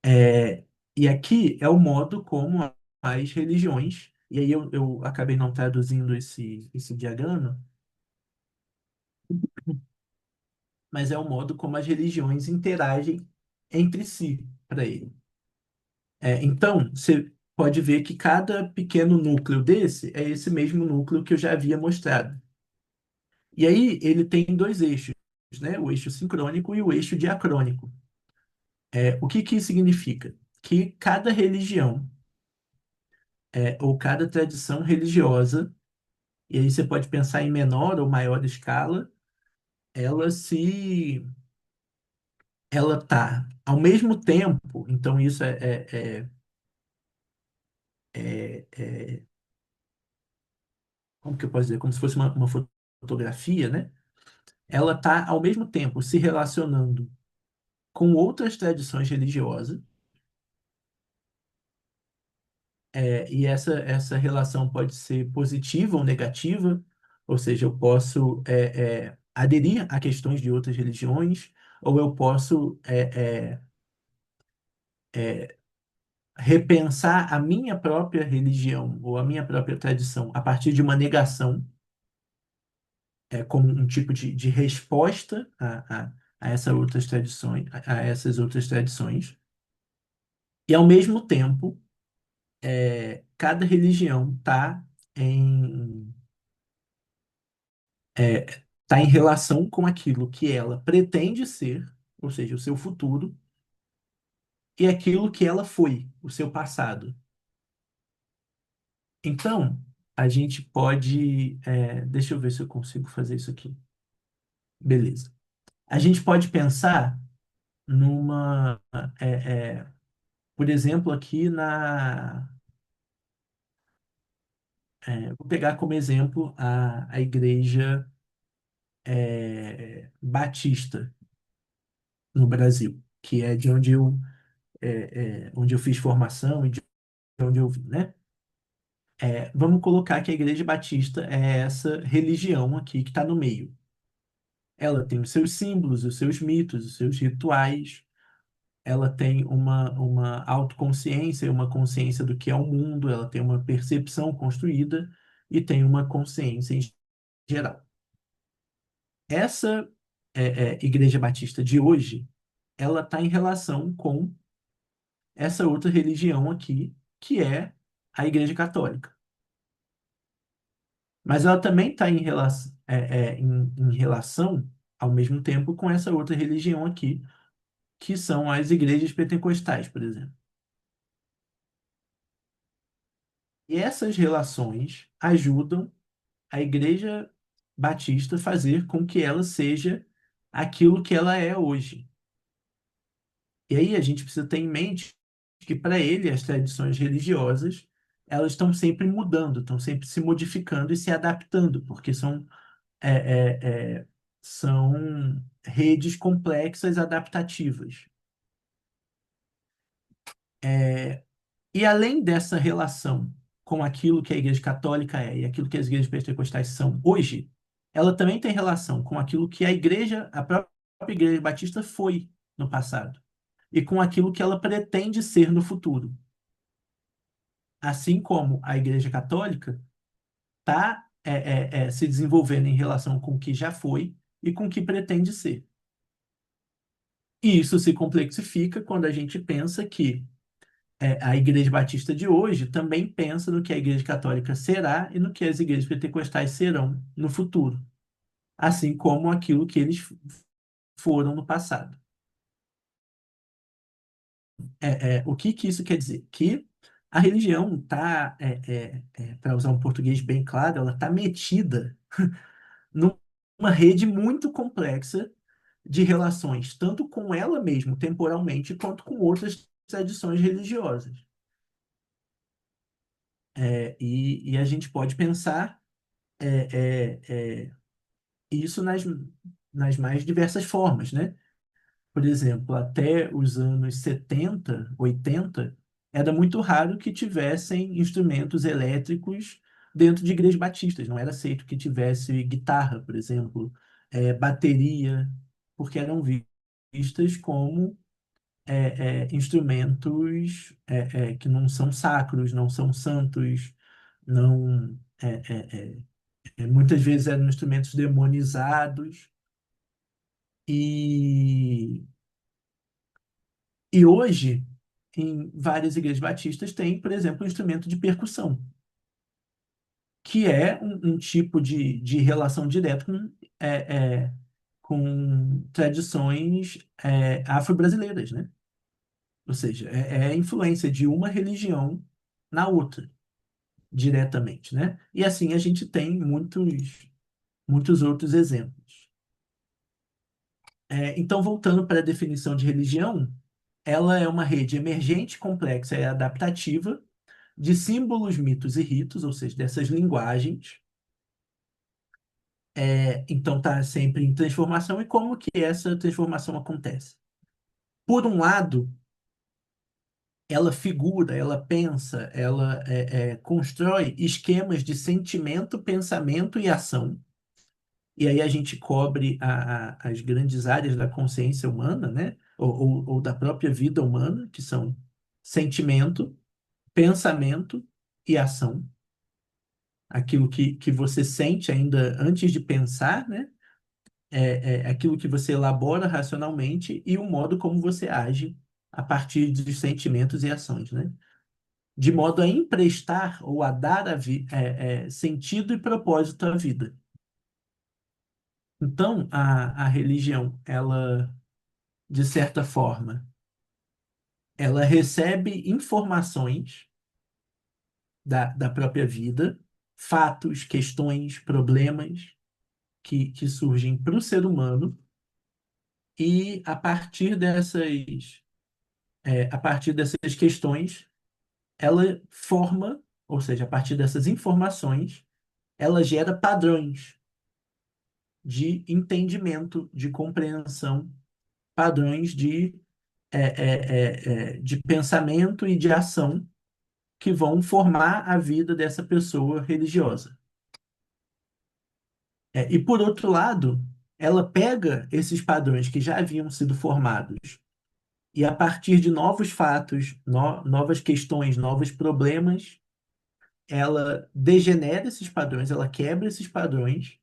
É, e aqui é o modo como as religiões, e aí eu acabei não traduzindo esse diagrama, mas é o modo como as religiões interagem entre si para ele. Então, você pode ver que cada pequeno núcleo desse é esse mesmo núcleo que eu já havia mostrado. E aí ele tem dois eixos, né? O eixo sincrônico e o eixo diacrônico. O que isso significa? Que cada religião ou cada tradição religiosa, e aí você pode pensar em menor ou maior escala, ela se ela tá ao mesmo tempo, então isso como que eu posso dizer? Como se fosse uma fotografia, né? Ela tá ao mesmo tempo se relacionando com outras tradições religiosas, e essa relação pode ser positiva ou negativa, ou seja, eu posso aderir a questões de outras religiões, ou eu posso repensar a minha própria religião ou a minha própria tradição a partir de uma negação, como um tipo de resposta a essas outras tradições, a essas outras tradições. E ao mesmo tempo, cada religião em está em relação com aquilo que ela pretende ser, ou seja, o seu futuro, e aquilo que ela foi, o seu passado. Então, a gente pode. Deixa eu ver se eu consigo fazer isso aqui. Beleza. A gente pode pensar numa. é, é, por exemplo, aqui na. Vou pegar como exemplo a igreja batista no Brasil, que é de onde eu fiz formação e de onde eu vim, né? Vamos colocar que a igreja batista é essa religião aqui que está no meio. Ela tem os seus símbolos, os seus mitos, os seus rituais. Ela tem uma autoconsciência, uma consciência do que é o mundo. Ela tem uma percepção construída e tem uma consciência em geral. Essa Igreja Batista de hoje, ela está em relação com essa outra religião aqui, que é a Igreja Católica. Mas ela também está em relação, ao mesmo tempo, com essa outra religião aqui, que são as igrejas pentecostais, por exemplo. E essas relações ajudam a Igreja Batista a fazer com que ela seja aquilo que ela é hoje. E aí a gente precisa ter em mente que para ele as tradições religiosas elas estão sempre mudando, estão sempre se modificando e se adaptando, porque é, é, são redes complexas adaptativas. E além dessa relação com aquilo que a Igreja Católica é e aquilo que as igrejas pentecostais são hoje, ela também tem relação com aquilo que a própria Igreja Batista foi no passado e com aquilo que ela pretende ser no futuro. Assim como a Igreja Católica está se desenvolvendo em relação com o que já foi e com o que pretende ser. E isso se complexifica quando a gente pensa que a Igreja Batista de hoje também pensa no que a Igreja Católica será e no que as igrejas pentecostais serão no futuro, assim como aquilo que eles foram no passado. O que que isso quer dizer? Que a religião está, para usar um português bem claro, ela está metida numa rede muito complexa de relações, tanto com ela mesma, temporalmente, quanto com outras tradições religiosas. E a gente pode pensar isso nas mais diversas formas, né? Por exemplo, até os anos 70, 80, era muito raro que tivessem instrumentos elétricos dentro de igrejas batistas. Não era aceito que tivesse guitarra, por exemplo, bateria, porque eram vistas como instrumentos que não são sacros, não são santos, não muitas vezes eram instrumentos demonizados. E, e hoje, em várias igrejas batistas, tem, por exemplo, um instrumento de percussão, que é um tipo de relação direta com tradições afro-brasileiras, né? Ou seja, é a influência de uma religião na outra, diretamente, né? E assim a gente tem muitos outros exemplos. Então, voltando para a definição de religião, ela é uma rede emergente, complexa e adaptativa de símbolos, mitos e ritos, ou seja, dessas linguagens. Então, está sempre em transformação. E como que essa transformação acontece? Por um lado, ela figura, ela pensa, ela constrói esquemas de sentimento, pensamento e ação. E aí a gente cobre as grandes áreas da consciência humana, né? Ou da própria vida humana, que são sentimento, pensamento e ação. Aquilo que você sente ainda antes de pensar, né? Aquilo que você elabora racionalmente e o modo como você age a partir dos sentimentos e ações, né? De modo a emprestar ou a dar sentido e propósito à vida. Então, a religião, ela, de certa forma, ela recebe informações da própria vida fatos, questões, problemas que surgem para o ser humano e a partir dessas questões, ela forma, ou seja, a partir dessas informações, ela gera padrões de entendimento, de compreensão, padrões de pensamento e de ação que vão formar a vida dessa pessoa religiosa. E por outro lado, ela pega esses padrões que já haviam sido formados e a partir de novos fatos, novas questões, novos problemas, ela degenera esses padrões, ela quebra esses padrões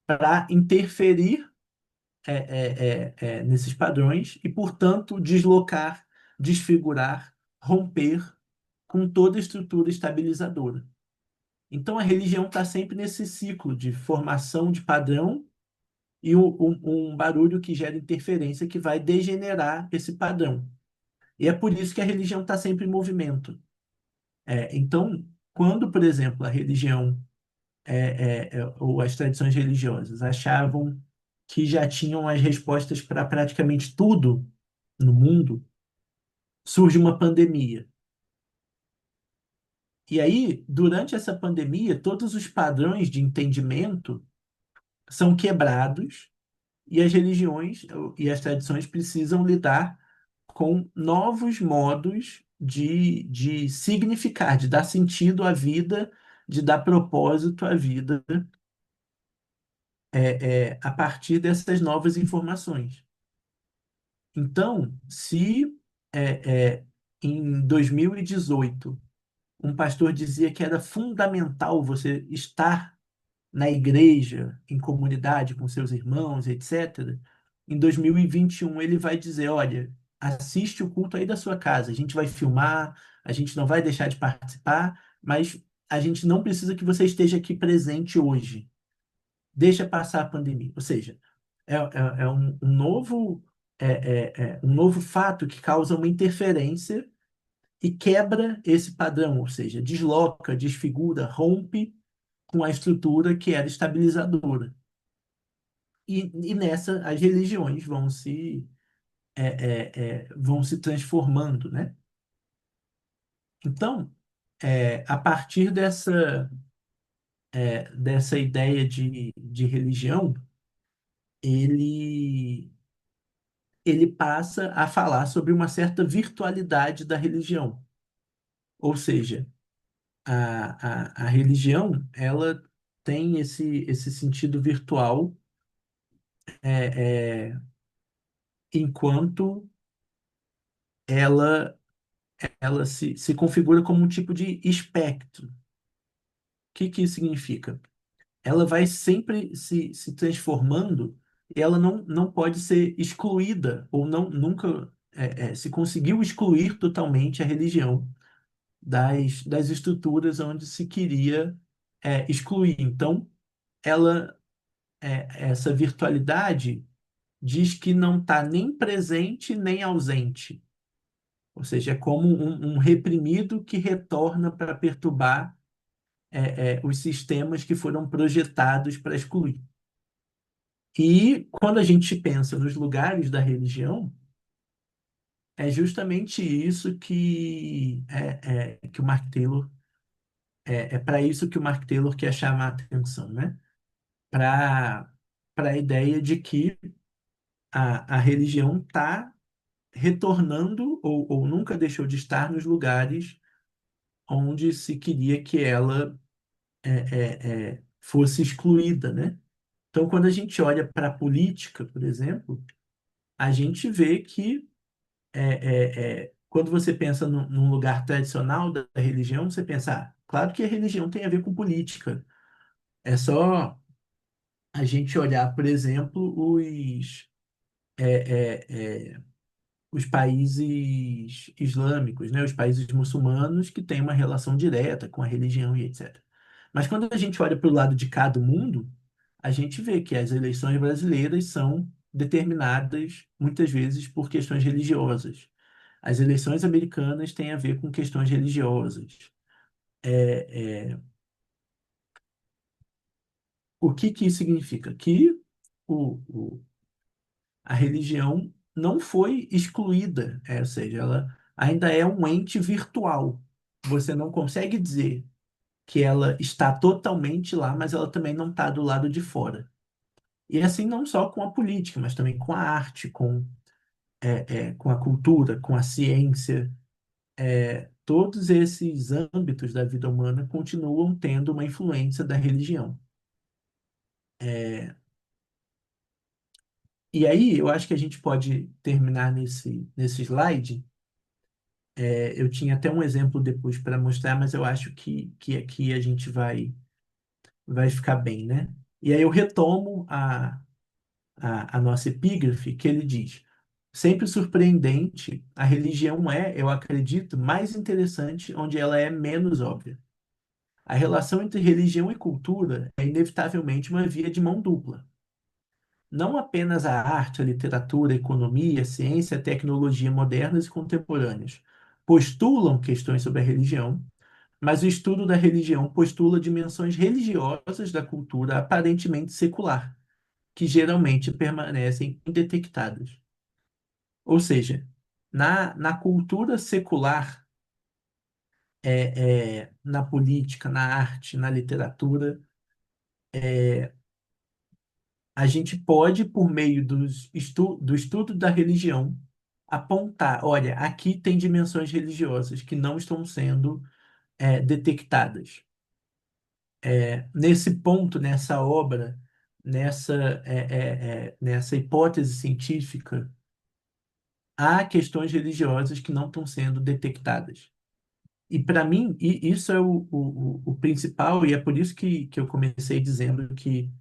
para interferir nesses padrões e, portanto, deslocar, desfigurar, romper com toda a estrutura estabilizadora. Então, a religião está sempre nesse ciclo de formação de padrão e um barulho que gera interferência que vai degenerar esse padrão. E é por isso que a religião está sempre em movimento. Então, quando, por exemplo, a religião ou as tradições religiosas achavam que já tinham as respostas para praticamente tudo no mundo, surge uma pandemia. E aí, durante essa pandemia, todos os padrões de entendimento são quebrados e as religiões e as tradições precisam lidar com novos modos de significar, de dar sentido à vida, de dar propósito à vida, a partir dessas novas informações. Então, se em 2018 um pastor dizia que era fundamental você estar na igreja, em comunidade com seus irmãos, etc., em 2021 ele vai dizer: olha, assiste o culto aí da sua casa, a gente vai filmar, a gente não vai deixar de participar, mas a gente não precisa que você esteja aqui presente hoje. Deixa passar a pandemia. Ou seja, é um novo fato que causa uma interferência e quebra esse padrão, ou seja, desloca, desfigura, rompe com a estrutura que era estabilizadora. E nessa as religiões vão se transformando, né? Então, a partir dessa ideia de religião, ele, ele passa a falar sobre uma certa virtualidade da religião. Ou seja, a religião, ela tem esse sentido virtual, é, é, enquanto ela, ela se configura como um tipo de espectro. O que isso significa? Ela vai sempre se transformando e ela não pode ser excluída, ou nunca se conseguiu excluir totalmente a religião das estruturas onde se queria excluir. Então, essa virtualidade diz que não está nem presente nem ausente. Ou seja, é como um reprimido que retorna para perturbar os sistemas que foram projetados para excluir. E quando a gente pensa nos lugares da religião, é justamente isso que o Mark Taylor para isso que o Mark Taylor quer chamar a atenção, né? Para a ideia de que a religião está retornando ou nunca deixou de estar nos lugares onde se queria que ela fosse excluída, né? Então, quando a gente olha para a política, por exemplo, a gente vê que quando você pensa num lugar tradicional da religião, você pensa, claro que a religião tem a ver com política. É só a gente olhar, por exemplo, é, é, é, os países islâmicos, né? Os países muçulmanos que têm uma relação direta com a religião e etc. Mas quando a gente olha para o lado de cada mundo, a gente vê que as eleições brasileiras são determinadas muitas vezes por questões religiosas. As eleições americanas têm a ver com questões religiosas. O que que isso significa? Que o, o- a religião não foi excluída, ou seja, ela ainda é um ente virtual. Você não consegue dizer que ela está totalmente lá, mas ela também não está do lado de fora. E assim não só com a política, mas também com a arte, com a cultura, com a ciência. Todos esses âmbitos da vida humana continuam tendo uma influência da religião. E aí, eu acho que a gente pode terminar nesse slide. Eu tinha até um exemplo depois para mostrar, mas eu acho que aqui a gente vai ficar bem, né? E aí eu retomo a nossa epígrafe, que ele diz: sempre surpreendente, a religião é, eu acredito, mais interessante onde ela é menos óbvia. A relação entre religião e cultura é inevitavelmente uma via de mão dupla. Não apenas a arte, a literatura, a economia, a ciência, a tecnologia modernas e contemporâneas postulam questões sobre a religião, mas o estudo da religião postula dimensões religiosas da cultura aparentemente secular, que geralmente permanecem indetectadas. Ou seja, na cultura secular, na política, na arte, na literatura, a gente pode, por meio do estudo da religião, apontar, olha, aqui tem dimensões religiosas que não estão sendo detectadas. Nesse ponto, nessa obra, nessa hipótese científica, há questões religiosas que não estão sendo detectadas. E para mim, isso é o principal, e é por isso que eu comecei dizendo que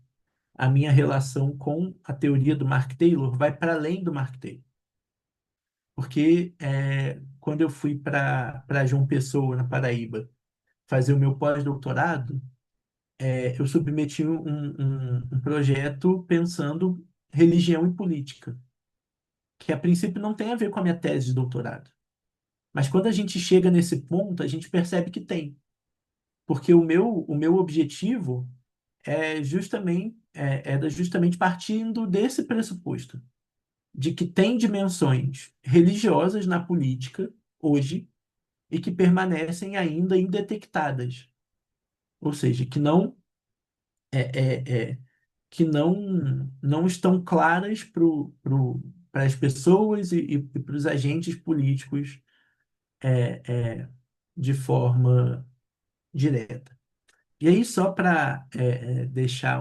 a minha relação com a teoria do Mark Taylor vai para além do Mark Taylor. Porque quando eu fui para João Pessoa, na Paraíba, fazer o meu pós-doutorado, eu submeti um projeto pensando religião e política, que a princípio não tem a ver com a minha tese de doutorado. Mas quando a gente chega nesse ponto, a gente percebe que tem. Porque o meu objetivo era justamente partindo desse pressuposto, de que tem dimensões religiosas na política hoje e que permanecem ainda indetectadas, ou seja, é, é, é, que não estão claras para as pessoas e para os agentes políticos é, é, de forma direta. E aí, só para deixar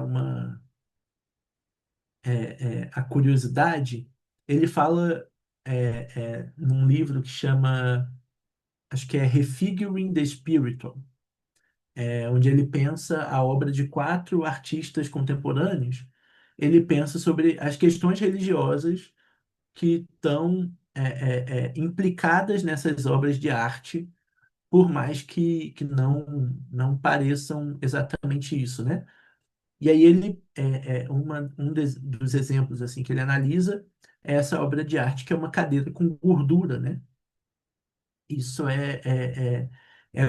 a curiosidade, ele fala num livro que chama, acho que é Refiguring the Spiritual, onde ele pensa a obra de quatro artistas contemporâneos. Ele pensa sobre as questões religiosas que estão implicadas nessas obras de arte, por mais que não pareçam exatamente isso, né? E aí dos exemplos assim que ele analisa é essa obra de arte que é uma cadeira com gordura, né? Isso é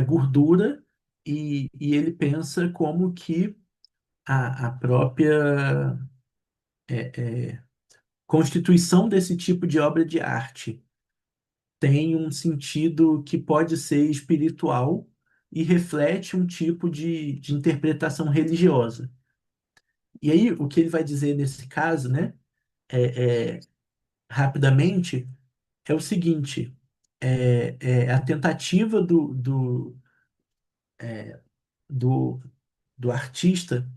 gordura e ele pensa como que a própria constituição desse tipo de obra de arte tem um sentido que pode ser espiritual e reflete um tipo de interpretação religiosa. E aí, o que ele vai dizer nesse caso, né, é, é, rapidamente, é o seguinte: a tentativa do, do artista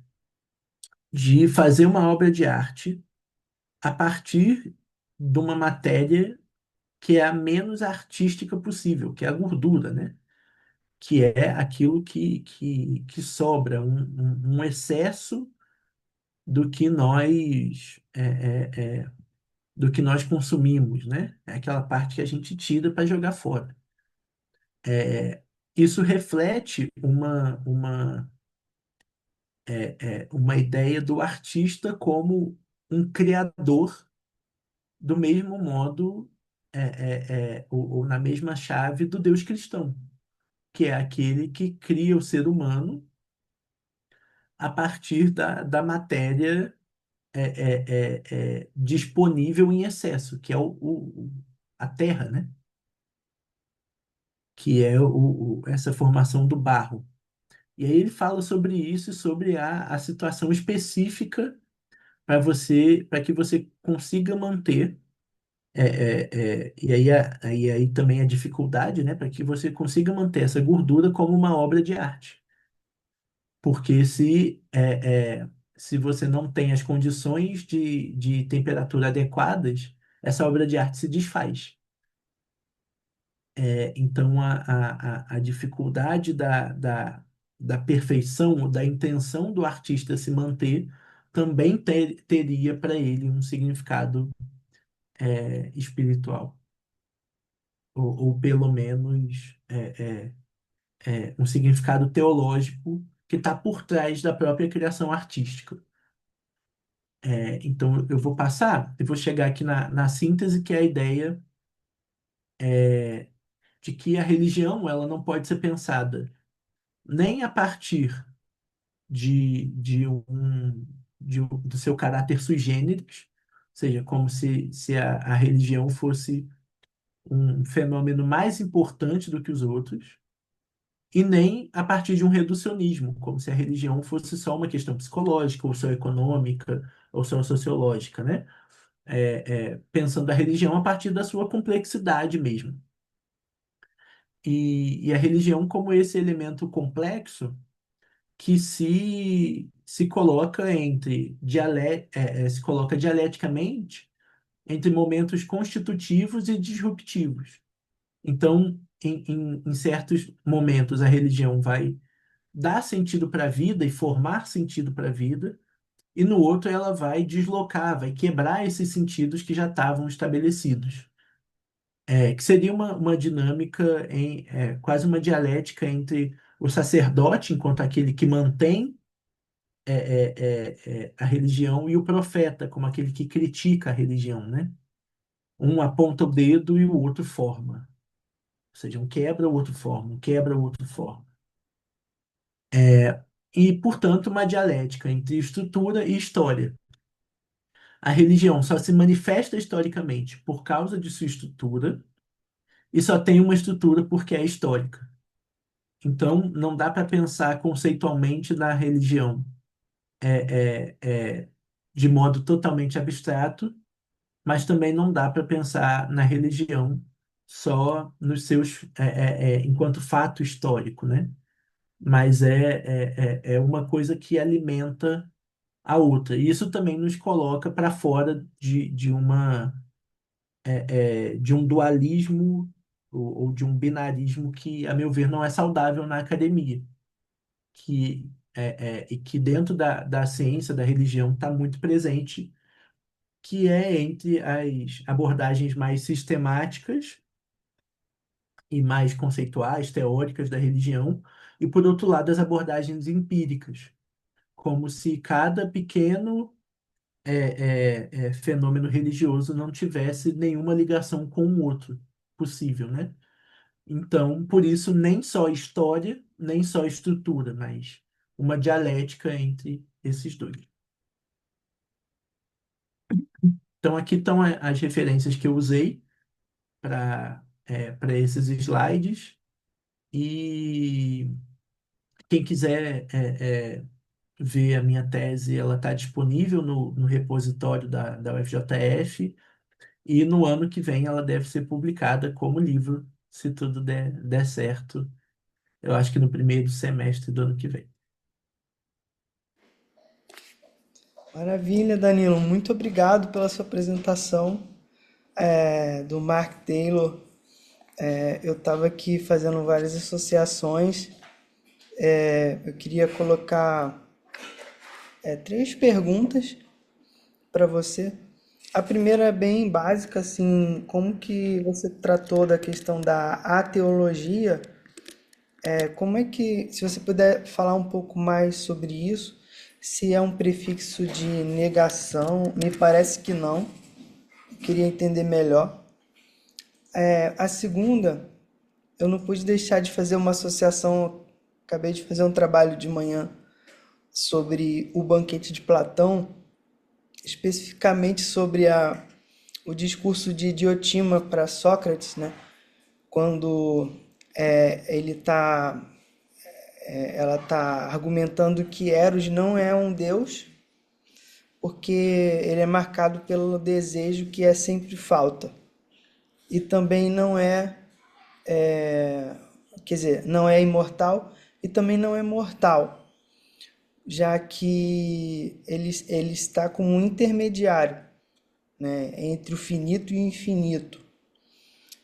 de fazer uma obra de arte a partir de uma matéria que é a menos artística possível, que é a gordura, né? Que é aquilo que sobra, um excesso do que do que nós consumimos, né? É aquela parte que a gente tira para jogar fora. É, isso reflete uma ideia do artista como um criador do mesmo modo, ou na mesma chave do Deus cristão, que é aquele que cria o ser humano a partir da matéria disponível em excesso, que é a Terra, né? Que é essa formação do barro. E aí ele fala sobre isso, e sobre a situação específica para que você consiga manter, e aí, aí também a dificuldade, né, para que você consiga manter essa gordura como uma obra de arte. Porque se você não tem as condições de temperatura adequadas, essa obra de arte se desfaz. Então, a dificuldade da perfeição, da intenção do artista se manter, também teria para ele um significado espiritual, ou pelo menos um significado teológico que está por trás da própria criação artística. Então, eu vou chegar aqui na síntese, que é a ideia de que a religião ela não pode ser pensada nem a partir do seu caráter sui generis, ou seja, como se a religião fosse um fenômeno mais importante do que os outros, e nem a partir de um reducionismo, como se a religião fosse só uma questão psicológica, ou só econômica, ou só sociológica, né? Pensando a religião a partir da sua complexidade mesmo. E a religião como esse elemento complexo que se coloca se coloca dialeticamente entre momentos constitutivos e disruptivos. Então, em certos momentos, a religião vai dar sentido para a vida e formar sentido para a vida, e no outro ela vai deslocar, vai quebrar esses sentidos que já estavam estabelecidos. Que seria uma dinâmica, quase uma dialética entre o sacerdote, enquanto aquele que mantém a religião, e o profeta, como aquele que critica a religião, né? Um aponta o dedo e o outro forma. Ou seja, um quebra, o outro forma, um quebra, o outro forma. E, portanto, uma dialética entre estrutura e história. A religião só se manifesta historicamente por causa de sua estrutura e só tem uma estrutura porque é histórica. Então, não dá para pensar conceitualmente na religião de modo totalmente abstrato, mas também não dá para pensar na religião só nos seus enquanto fato histórico, né? Mas é uma coisa que alimenta a outra. E isso também nos coloca para fora de um dualismo ou de um binarismo que, a meu ver, não é saudável na academia, e que dentro da ciência, da religião, está muito presente, que é entre as abordagens mais sistemáticas e mais conceituais, teóricas da religião, e por outro lado, as abordagens empíricas, como se cada pequeno fenômeno religioso não tivesse nenhuma ligação com o outro possível, né? Então, por isso, nem só história, nem só estrutura, mas uma dialética entre esses dois. Então, aqui estão as referências que eu usei para esses slides. E quem quiser ver a minha tese, ela está disponível no repositório da UFJF. E no ano que vem ela deve ser publicada como livro, se tudo der certo. Eu acho que no primeiro semestre do ano que vem. Maravilha, Danilo. Muito obrigado pela sua apresentação do Mark Taylor. Eu estava aqui fazendo várias associações. Eu queria colocar três perguntas para você. A primeira é bem básica, assim, como que você tratou da questão da ateologia? Como é que, se você puder falar um pouco mais sobre isso, se é um prefixo de negação, me parece que não. Eu queria entender melhor. A segunda, eu não pude deixar de fazer uma associação, acabei de fazer um trabalho de manhã sobre o banquete de Platão, especificamente sobre o discurso de Diotima para Sócrates, né? Quando ele ela está argumentando que Eros não é um deus, porque ele é marcado pelo desejo que é sempre falta. E também não quer dizer, não é imortal e também não é mortal, já que ele está como um intermediário, né, entre o finito e o infinito.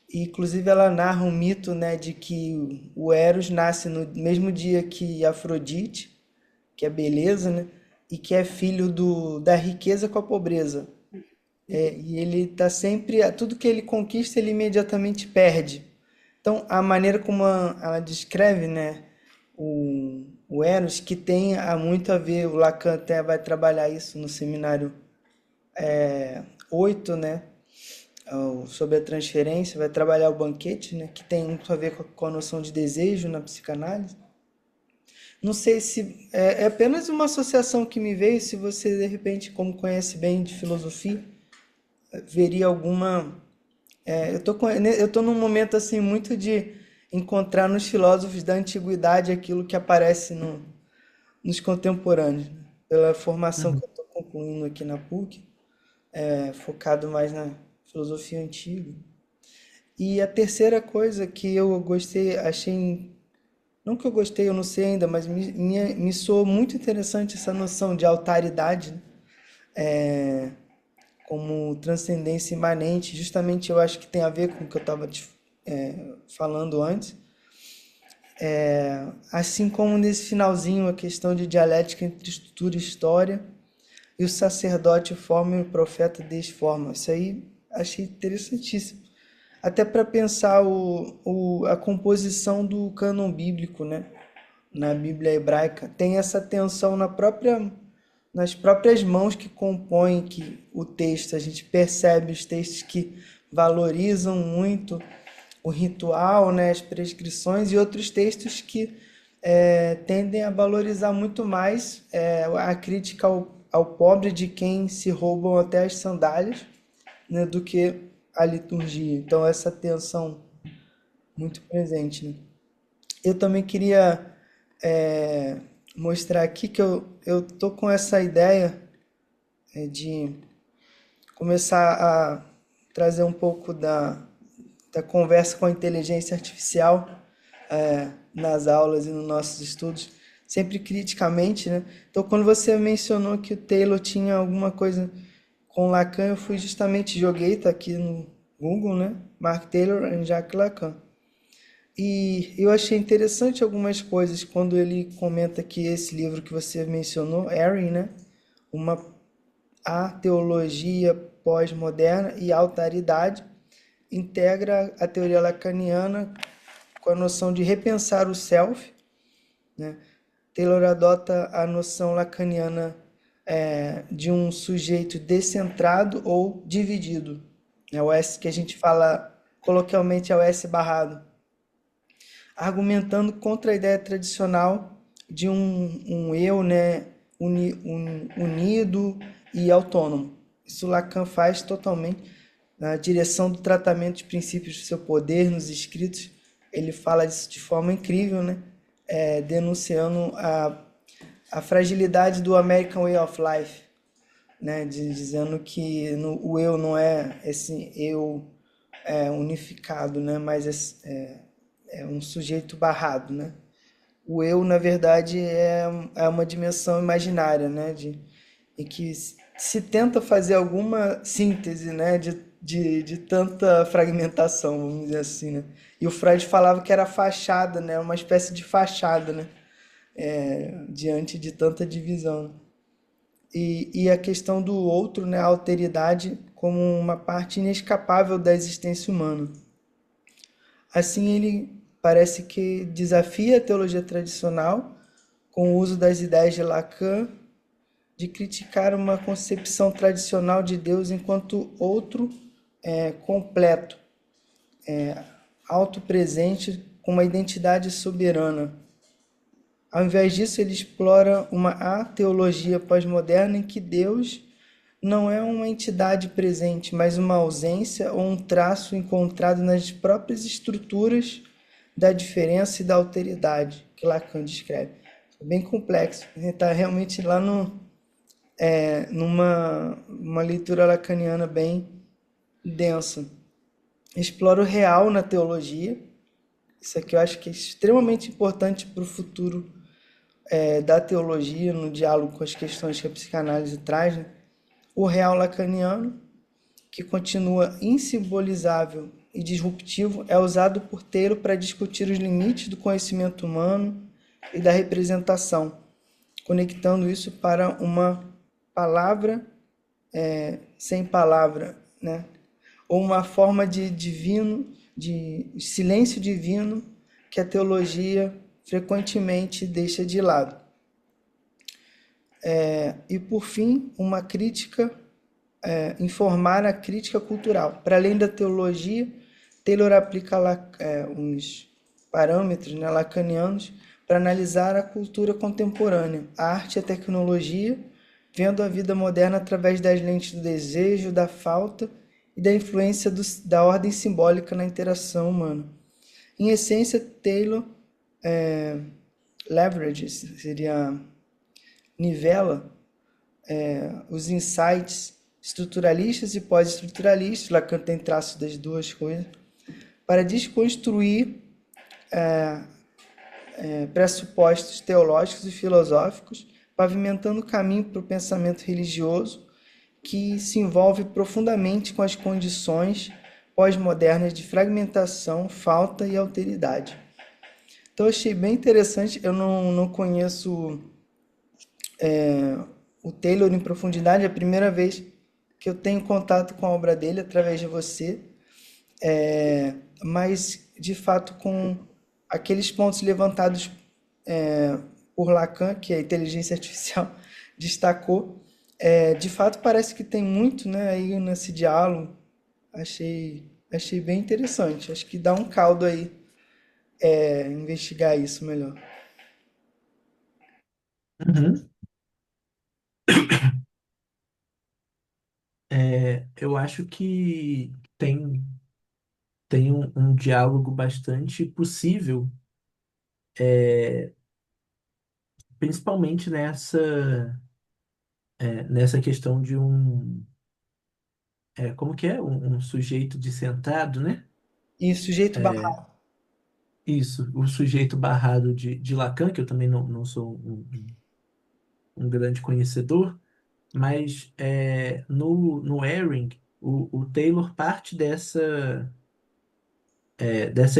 E, inclusive ela narra um mito, né, de que o Eros nasce no mesmo dia que Afrodite, que é beleza, né, e que é filho da riqueza com a pobreza. E ele está sempre, tudo que ele conquista, ele imediatamente perde. Então, a maneira como ela descreve, né, o Eros, que tem muito a ver, o Lacan até vai trabalhar isso no seminário 8, né, sobre a transferência, vai trabalhar o banquete, né, que tem muito a ver com a noção de desejo na psicanálise. Não sei se é apenas uma associação que me veio, se você, de repente, como conhece bem de filosofia, veria alguma. Eu tô num momento assim muito de encontrar nos filósofos da antiguidade aquilo que aparece nos contemporâneos, né? Pela formação que Uhum. eu estou concluindo aqui na PUC, focado mais na filosofia antiga. E a terceira coisa que eu gostei, achei, não que eu gostei, eu não sei ainda, mas me soou muito interessante essa noção de alteridade, né? Como transcendência imanente. Justamente eu acho que tem a ver com o que eu estava falando antes. Assim como nesse finalzinho a questão de dialética entre estrutura e história, e o sacerdote forma e o profeta desforma. Isso aí achei interessantíssimo. Até para pensar a composição do cânon bíblico, né? Na Bíblia hebraica. Tem essa tensão nas próprias mãos que compõem o texto. A gente percebe os textos que valorizam muito o ritual, né, as prescrições, e outros textos que tendem a valorizar muito mais a crítica ao pobre de quem se roubam até as sandálias, né, do que a liturgia. Então, essa tensão muito presente, né? Eu também queria mostrar aqui que eu tô com essa ideia de começar a trazer um pouco da conversa com a inteligência artificial nas aulas e nos nossos estudos, sempre criticamente, né? Então, quando você mencionou que o Taylor tinha alguma coisa com Lacan, eu fui justamente, joguei, tá aqui no Google, né? Mark Taylor e Jacques Lacan. E eu achei interessante algumas coisas quando ele comenta que esse livro que você mencionou, Erin, né? Uma A Teologia Pós-Moderna e Alteridade, integra a teoria lacaniana com a noção de repensar o self, né? Taylor adota a noção lacaniana de um sujeito descentrado ou dividido. É o S que a gente fala coloquialmente, é o S barrado, argumentando contra a ideia tradicional de um eu, né, unido e autônomo. Isso Lacan faz totalmente na direção do tratamento de princípios do seu poder nos escritos. Ele fala disso de forma incrível, né? Denunciando a fragilidade do American Way of Life, né? Dizendo que o eu não é esse eu unificado, né? Mas é um sujeito barrado, né? O eu, na verdade, é uma dimensão imaginária, né? Em que se tenta fazer alguma síntese, né? De tanta fragmentação, vamos dizer assim, né? E o Freud falava que era fachada, né? Uma espécie de fachada, né? Diante de tanta divisão. E a questão do outro, né? A alteridade como uma parte inescapável da existência humana. Assim, ele parece que desafia a teologia tradicional com o uso das ideias de Lacan de criticar uma concepção tradicional de Deus enquanto outro completo, autopresente, com uma identidade soberana. Ao invés disso, ele explora uma ateologia pós-moderna em que Deus não é uma entidade presente, mas uma ausência ou um traço encontrado nas próprias estruturas da diferença e da alteridade que Lacan descreve. É bem complexo. A gente está realmente lá no, numa uma leitura lacaniana bem densa. Explora o real na teologia. Isso aqui eu acho que é extremamente importante para o futuro da teologia, no diálogo com as questões que a psicanálise traz, né? O real lacaniano, que continua insimbolizável e disruptivo, é usado por Taylor para discutir os limites do conhecimento humano e da representação, conectando isso para uma palavra sem palavra, né? Ou uma forma de divino, de silêncio divino que a teologia frequentemente deixa de lado. E por fim, uma crítica, informar a crítica cultural. Para além da teologia, Taylor aplica uns parâmetros, né, lacanianos para analisar a cultura contemporânea, a arte e a tecnologia, vendo a vida moderna através das lentes do desejo, da falta e da influência da ordem simbólica na interação humana. Em essência, Taylor leverages, seria nivela os insights estruturalistas e pós-estruturalistas, Lacan tem traço das duas coisas, para desconstruir pressupostos teológicos e filosóficos, pavimentando o caminho para o pensamento religioso que se envolve profundamente com as condições pós-modernas de fragmentação, falta e alteridade. Então eu achei bem interessante, eu não conheço o Taylor em profundidade, é a primeira vez que eu tenho contato com a obra dele através de você, mas de fato com aqueles pontos levantados por Lacan, que a inteligência artificial destacou, de fato parece que tem muito, né, aí nesse diálogo. Achei bem interessante. Acho que dá um caldo aí investigar isso melhor. Uhum. Eu acho que tem um diálogo bastante possível, principalmente nessa questão de como que é? Um sujeito descentrado, né? E sujeito barrado. Isso, o sujeito barrado de Lacan, que eu também não sou um grande conhecedor, mas no Ehring, o Taylor parte dessa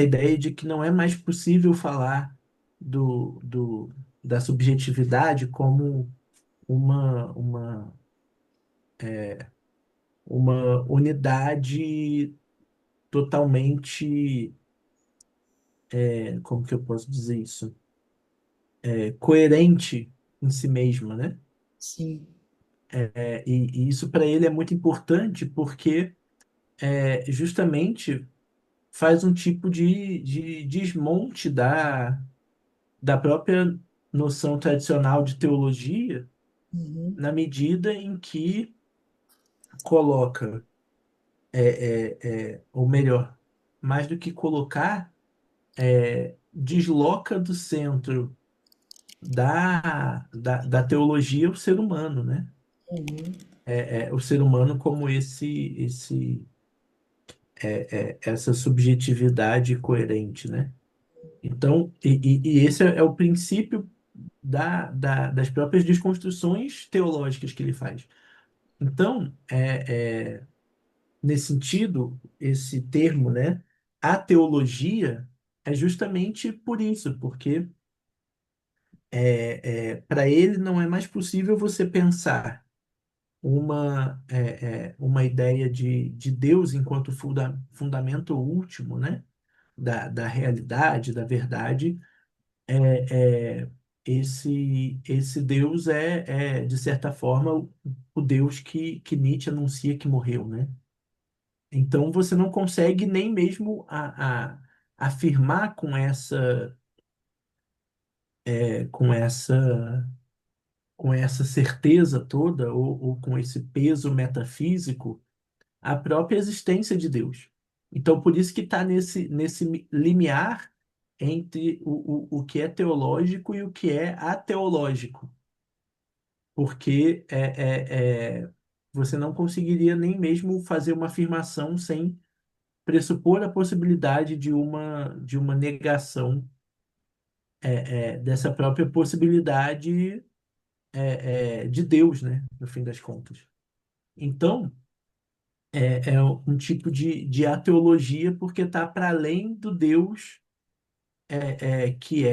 ideia de que não é mais possível falar da subjetividade como uma, uma, uma unidade totalmente, como que eu posso dizer isso? Coerente em si mesma, né? Sim. E isso para ele é muito importante porque justamente faz um tipo de desmonte da própria noção tradicional de teologia, Uhum. na medida em que coloca, ou melhor, mais do que colocar, desloca do centro da teologia o ser humano, né? Uhum. O ser humano como essa subjetividade coerente, né? Então, e esse é o princípio das próprias desconstruções teológicas que ele faz. Então, nesse sentido, esse termo, né, a teologia é justamente por isso, porque para ele não é mais possível você pensar uma ideia de Deus enquanto fundamento último, né, da realidade, da verdade. Esse Deus de certa forma, o Deus que Nietzsche anuncia que morreu, né? Então você não consegue nem mesmo afirmar com com com essa certeza toda, ou com esse peso metafísico, a própria existência de Deus. Então, por isso que está nesse limiar entre o que é teológico e o que é ateológico, porque você não conseguiria nem mesmo fazer uma afirmação sem pressupor a possibilidade de uma negação dessa própria possibilidade de Deus, né, no fim das contas. Então, é um tipo de ateologia porque está para além do Deus que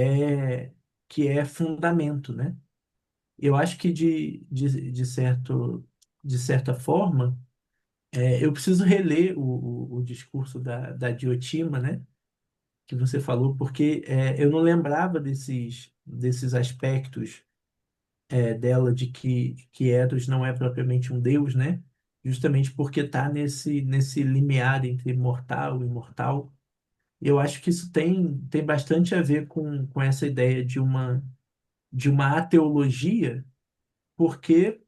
que é fundamento, né? Eu acho que de certa forma, eu preciso reler o discurso da Diotima, né? Que você falou, porque eu não lembrava desses aspectos dela de que Eros não é propriamente um deus, né? Justamente porque está nesse limiar entre mortal e imortal. Eu acho que isso tem bastante a ver com essa ideia de uma ateologia, porque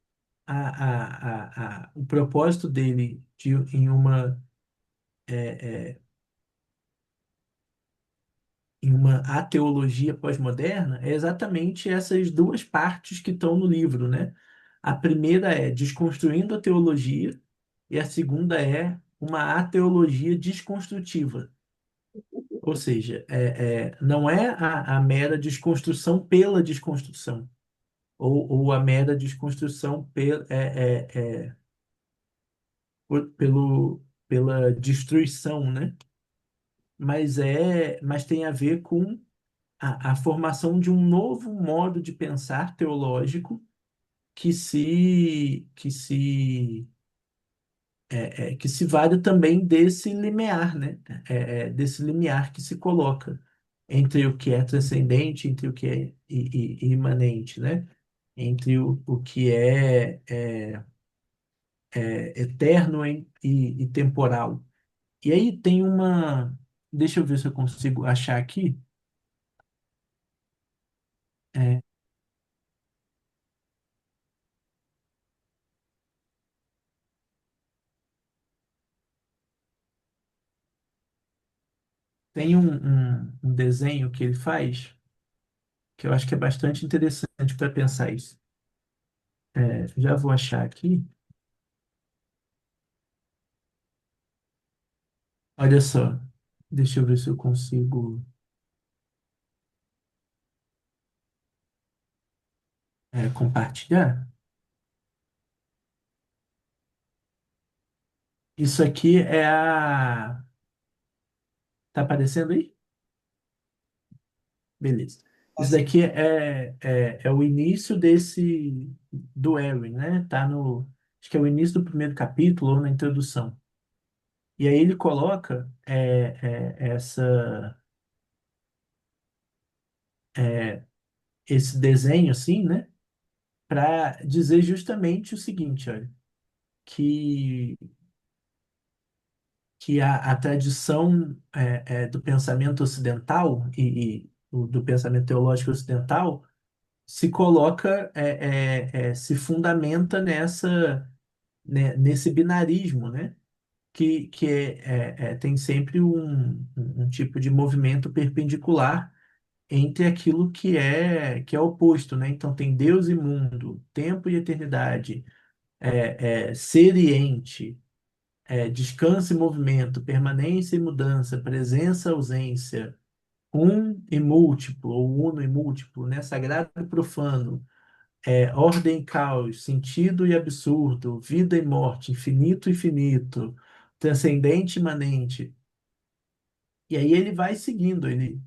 o propósito dele em uma ateologia pós-moderna é exatamente essas duas partes que estão no livro, né? A primeira é desconstruindo a teologia e a segunda é uma ateologia desconstrutiva. Ou seja, não é a mera desconstrução pela desconstrução, ou a mera desconstrução pela destruição, né? Mas tem a ver com a formação de um novo modo de pensar teológico que se vale também desse limiar, né? Desse limiar que se coloca entre o que é transcendente, entre o que é imanente, né? Entre o que é eterno e temporal. E aí tem uma. Deixa eu ver se eu consigo achar aqui. É, tem um desenho que ele faz que eu acho que é bastante interessante para pensar isso. Já vou achar aqui. Olha só, deixa eu ver se eu consigo compartilhar. Isso aqui é a. Tá aparecendo aí? Beleza. Isso Assim, daqui é o início do Aaron, né? Tá no. Acho que é o início do primeiro capítulo ou na introdução. E aí ele coloca esse desenho assim, né? Para dizer justamente o seguinte, olha, que, que a tradição do pensamento ocidental do pensamento teológico ocidental se coloca, se fundamenta nesse binarismo, né? Que tem sempre um tipo de movimento perpendicular entre aquilo que é oposto, né? Então tem Deus e mundo, tempo e eternidade, ser e ente, descanso e movimento, permanência e mudança, presença e ausência, um e múltiplo, ou uno e múltiplo, né? Sagrado e profano, ordem e caos, sentido e absurdo, vida e morte, infinito e finito, transcendente e imanente. E aí ele vai seguindo, ele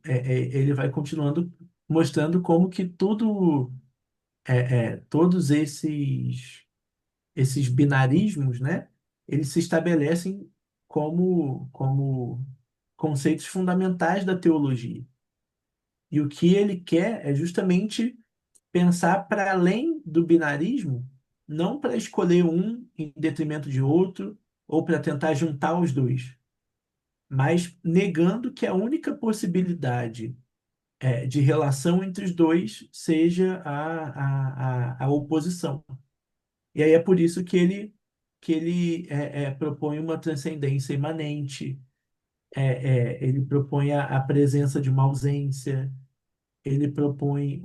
ele vai continuando mostrando como que todos esses binarismos, né, eles se estabelecem como conceitos fundamentais da teologia. E o que ele quer é justamente pensar para além do binarismo, não para escolher um em detrimento de outro, ou para tentar juntar os dois, mas negando que a única possibilidade de relação entre os dois seja a oposição. E aí é por isso que ele propõe uma transcendência imanente, ele propõe a presença de uma ausência, ele propõe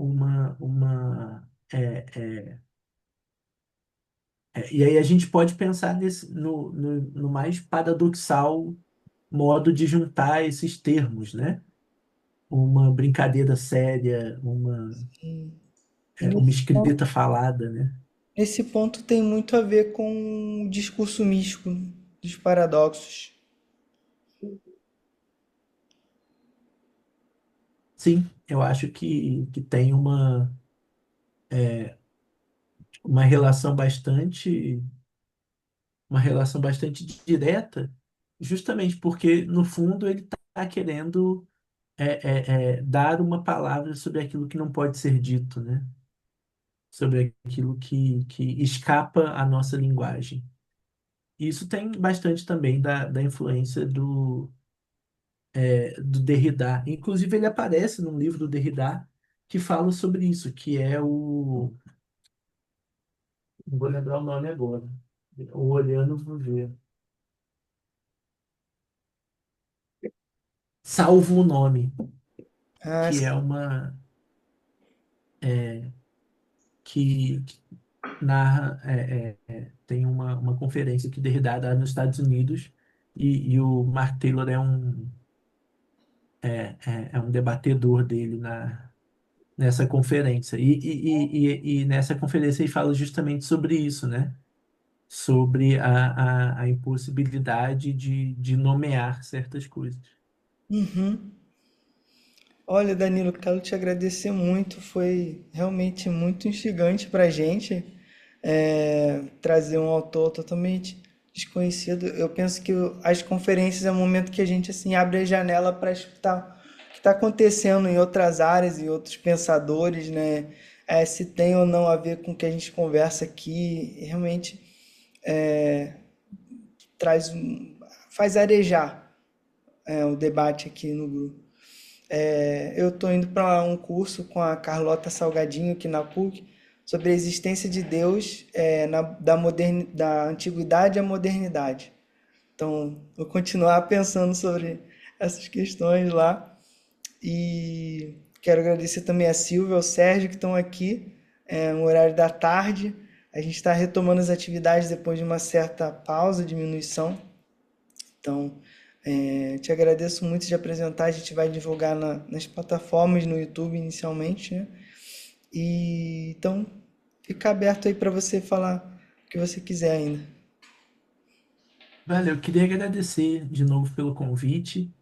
e aí a gente pode pensar no mais paradoxal modo de juntar esses termos, né? Uma brincadeira séria, E uma nesse escrita falada, né? nesse ponto tem muito a ver com o discurso místico, né, dos paradoxos. Sim, eu acho que tem uma relação bastante direta, justamente porque, no fundo, ele está querendo dar uma palavra sobre aquilo que não pode ser dito, né? Sobre aquilo que escapa à nossa linguagem. E isso tem bastante também da influência do Derrida. Inclusive, ele aparece num livro do Derrida que fala sobre isso, que é o. Não vou lembrar o nome agora. O Olhando Vou Ver. Salvo o Nome, Ah, que é uma. Que narra. Tem uma conferência que Derrida dá nos Estados Unidos, e o Mark Taylor é um debatedor dele nessa conferência. E nessa conferência ele fala justamente sobre isso, né? Sobre a impossibilidade de nomear certas coisas. uhum. Olha, Danilo, quero te agradecer muito. Foi realmente muito instigante para a gente trazer um autor totalmente desconhecido. Eu penso que as conferências é o momento que a gente assim abre a janela para escutar o que está acontecendo em outras áreas e outros pensadores, né? Se tem ou não a ver com o que a gente conversa aqui, realmente traz faz arejar o debate aqui no grupo. Eu estou indo para um curso com a Carlota Salgadinho aqui na PUC sobre a existência de Deus da antiguidade à modernidade. Então, vou continuar pensando sobre essas questões lá. E quero agradecer também a Silvia, ao Sérgio que estão aqui, no horário da tarde. A gente está retomando as atividades depois de uma certa pausa, diminuição. Então, te agradeço muito de apresentar. A gente vai divulgar nas plataformas, no YouTube inicialmente, né? E então, fica aberto aí para você falar o que você quiser ainda. Valeu, eu queria agradecer de novo pelo convite.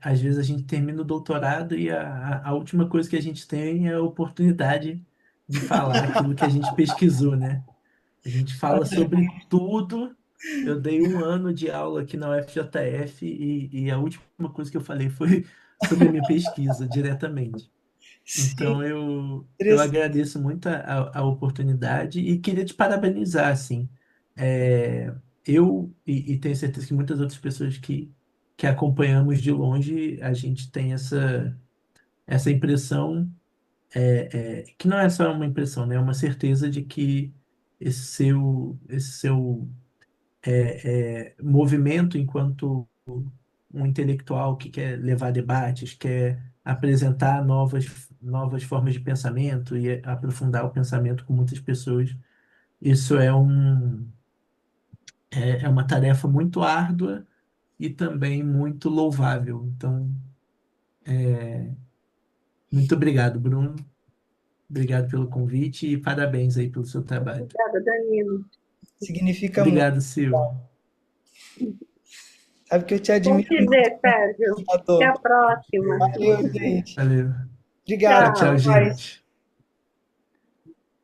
Às vezes a gente termina o doutorado e a última coisa que a gente tem é a oportunidade de falar aquilo que a gente pesquisou, né? A gente fala sobre tudo. Eu dei um ano de aula aqui na UFJF e a última coisa que eu falei foi sobre a minha pesquisa diretamente. Sim, Então eu interessante. agradeço muito a oportunidade e queria te parabenizar, assim. É, eu tenho certeza que muitas outras pessoas que acompanhamos de longe, a gente tem essa impressão, que não é só uma impressão, né? É uma certeza de que esse seu movimento enquanto um intelectual que quer levar debates, quer apresentar novas formas de pensamento e aprofundar o pensamento com muitas pessoas. Isso é uma tarefa muito árdua e também muito louvável. Então, muito obrigado, Bruno. Obrigado pelo convite e parabéns aí pelo seu trabalho. Obrigada, Danilo. Significa muito. Obrigado, Silvio. Sabe que eu te Bom admiro te muito ver, Sérgio. como Até a autor. próxima. Valeu, gente. Valeu. Obrigado. Tchau, Tchau. tchau, Até mais. gente.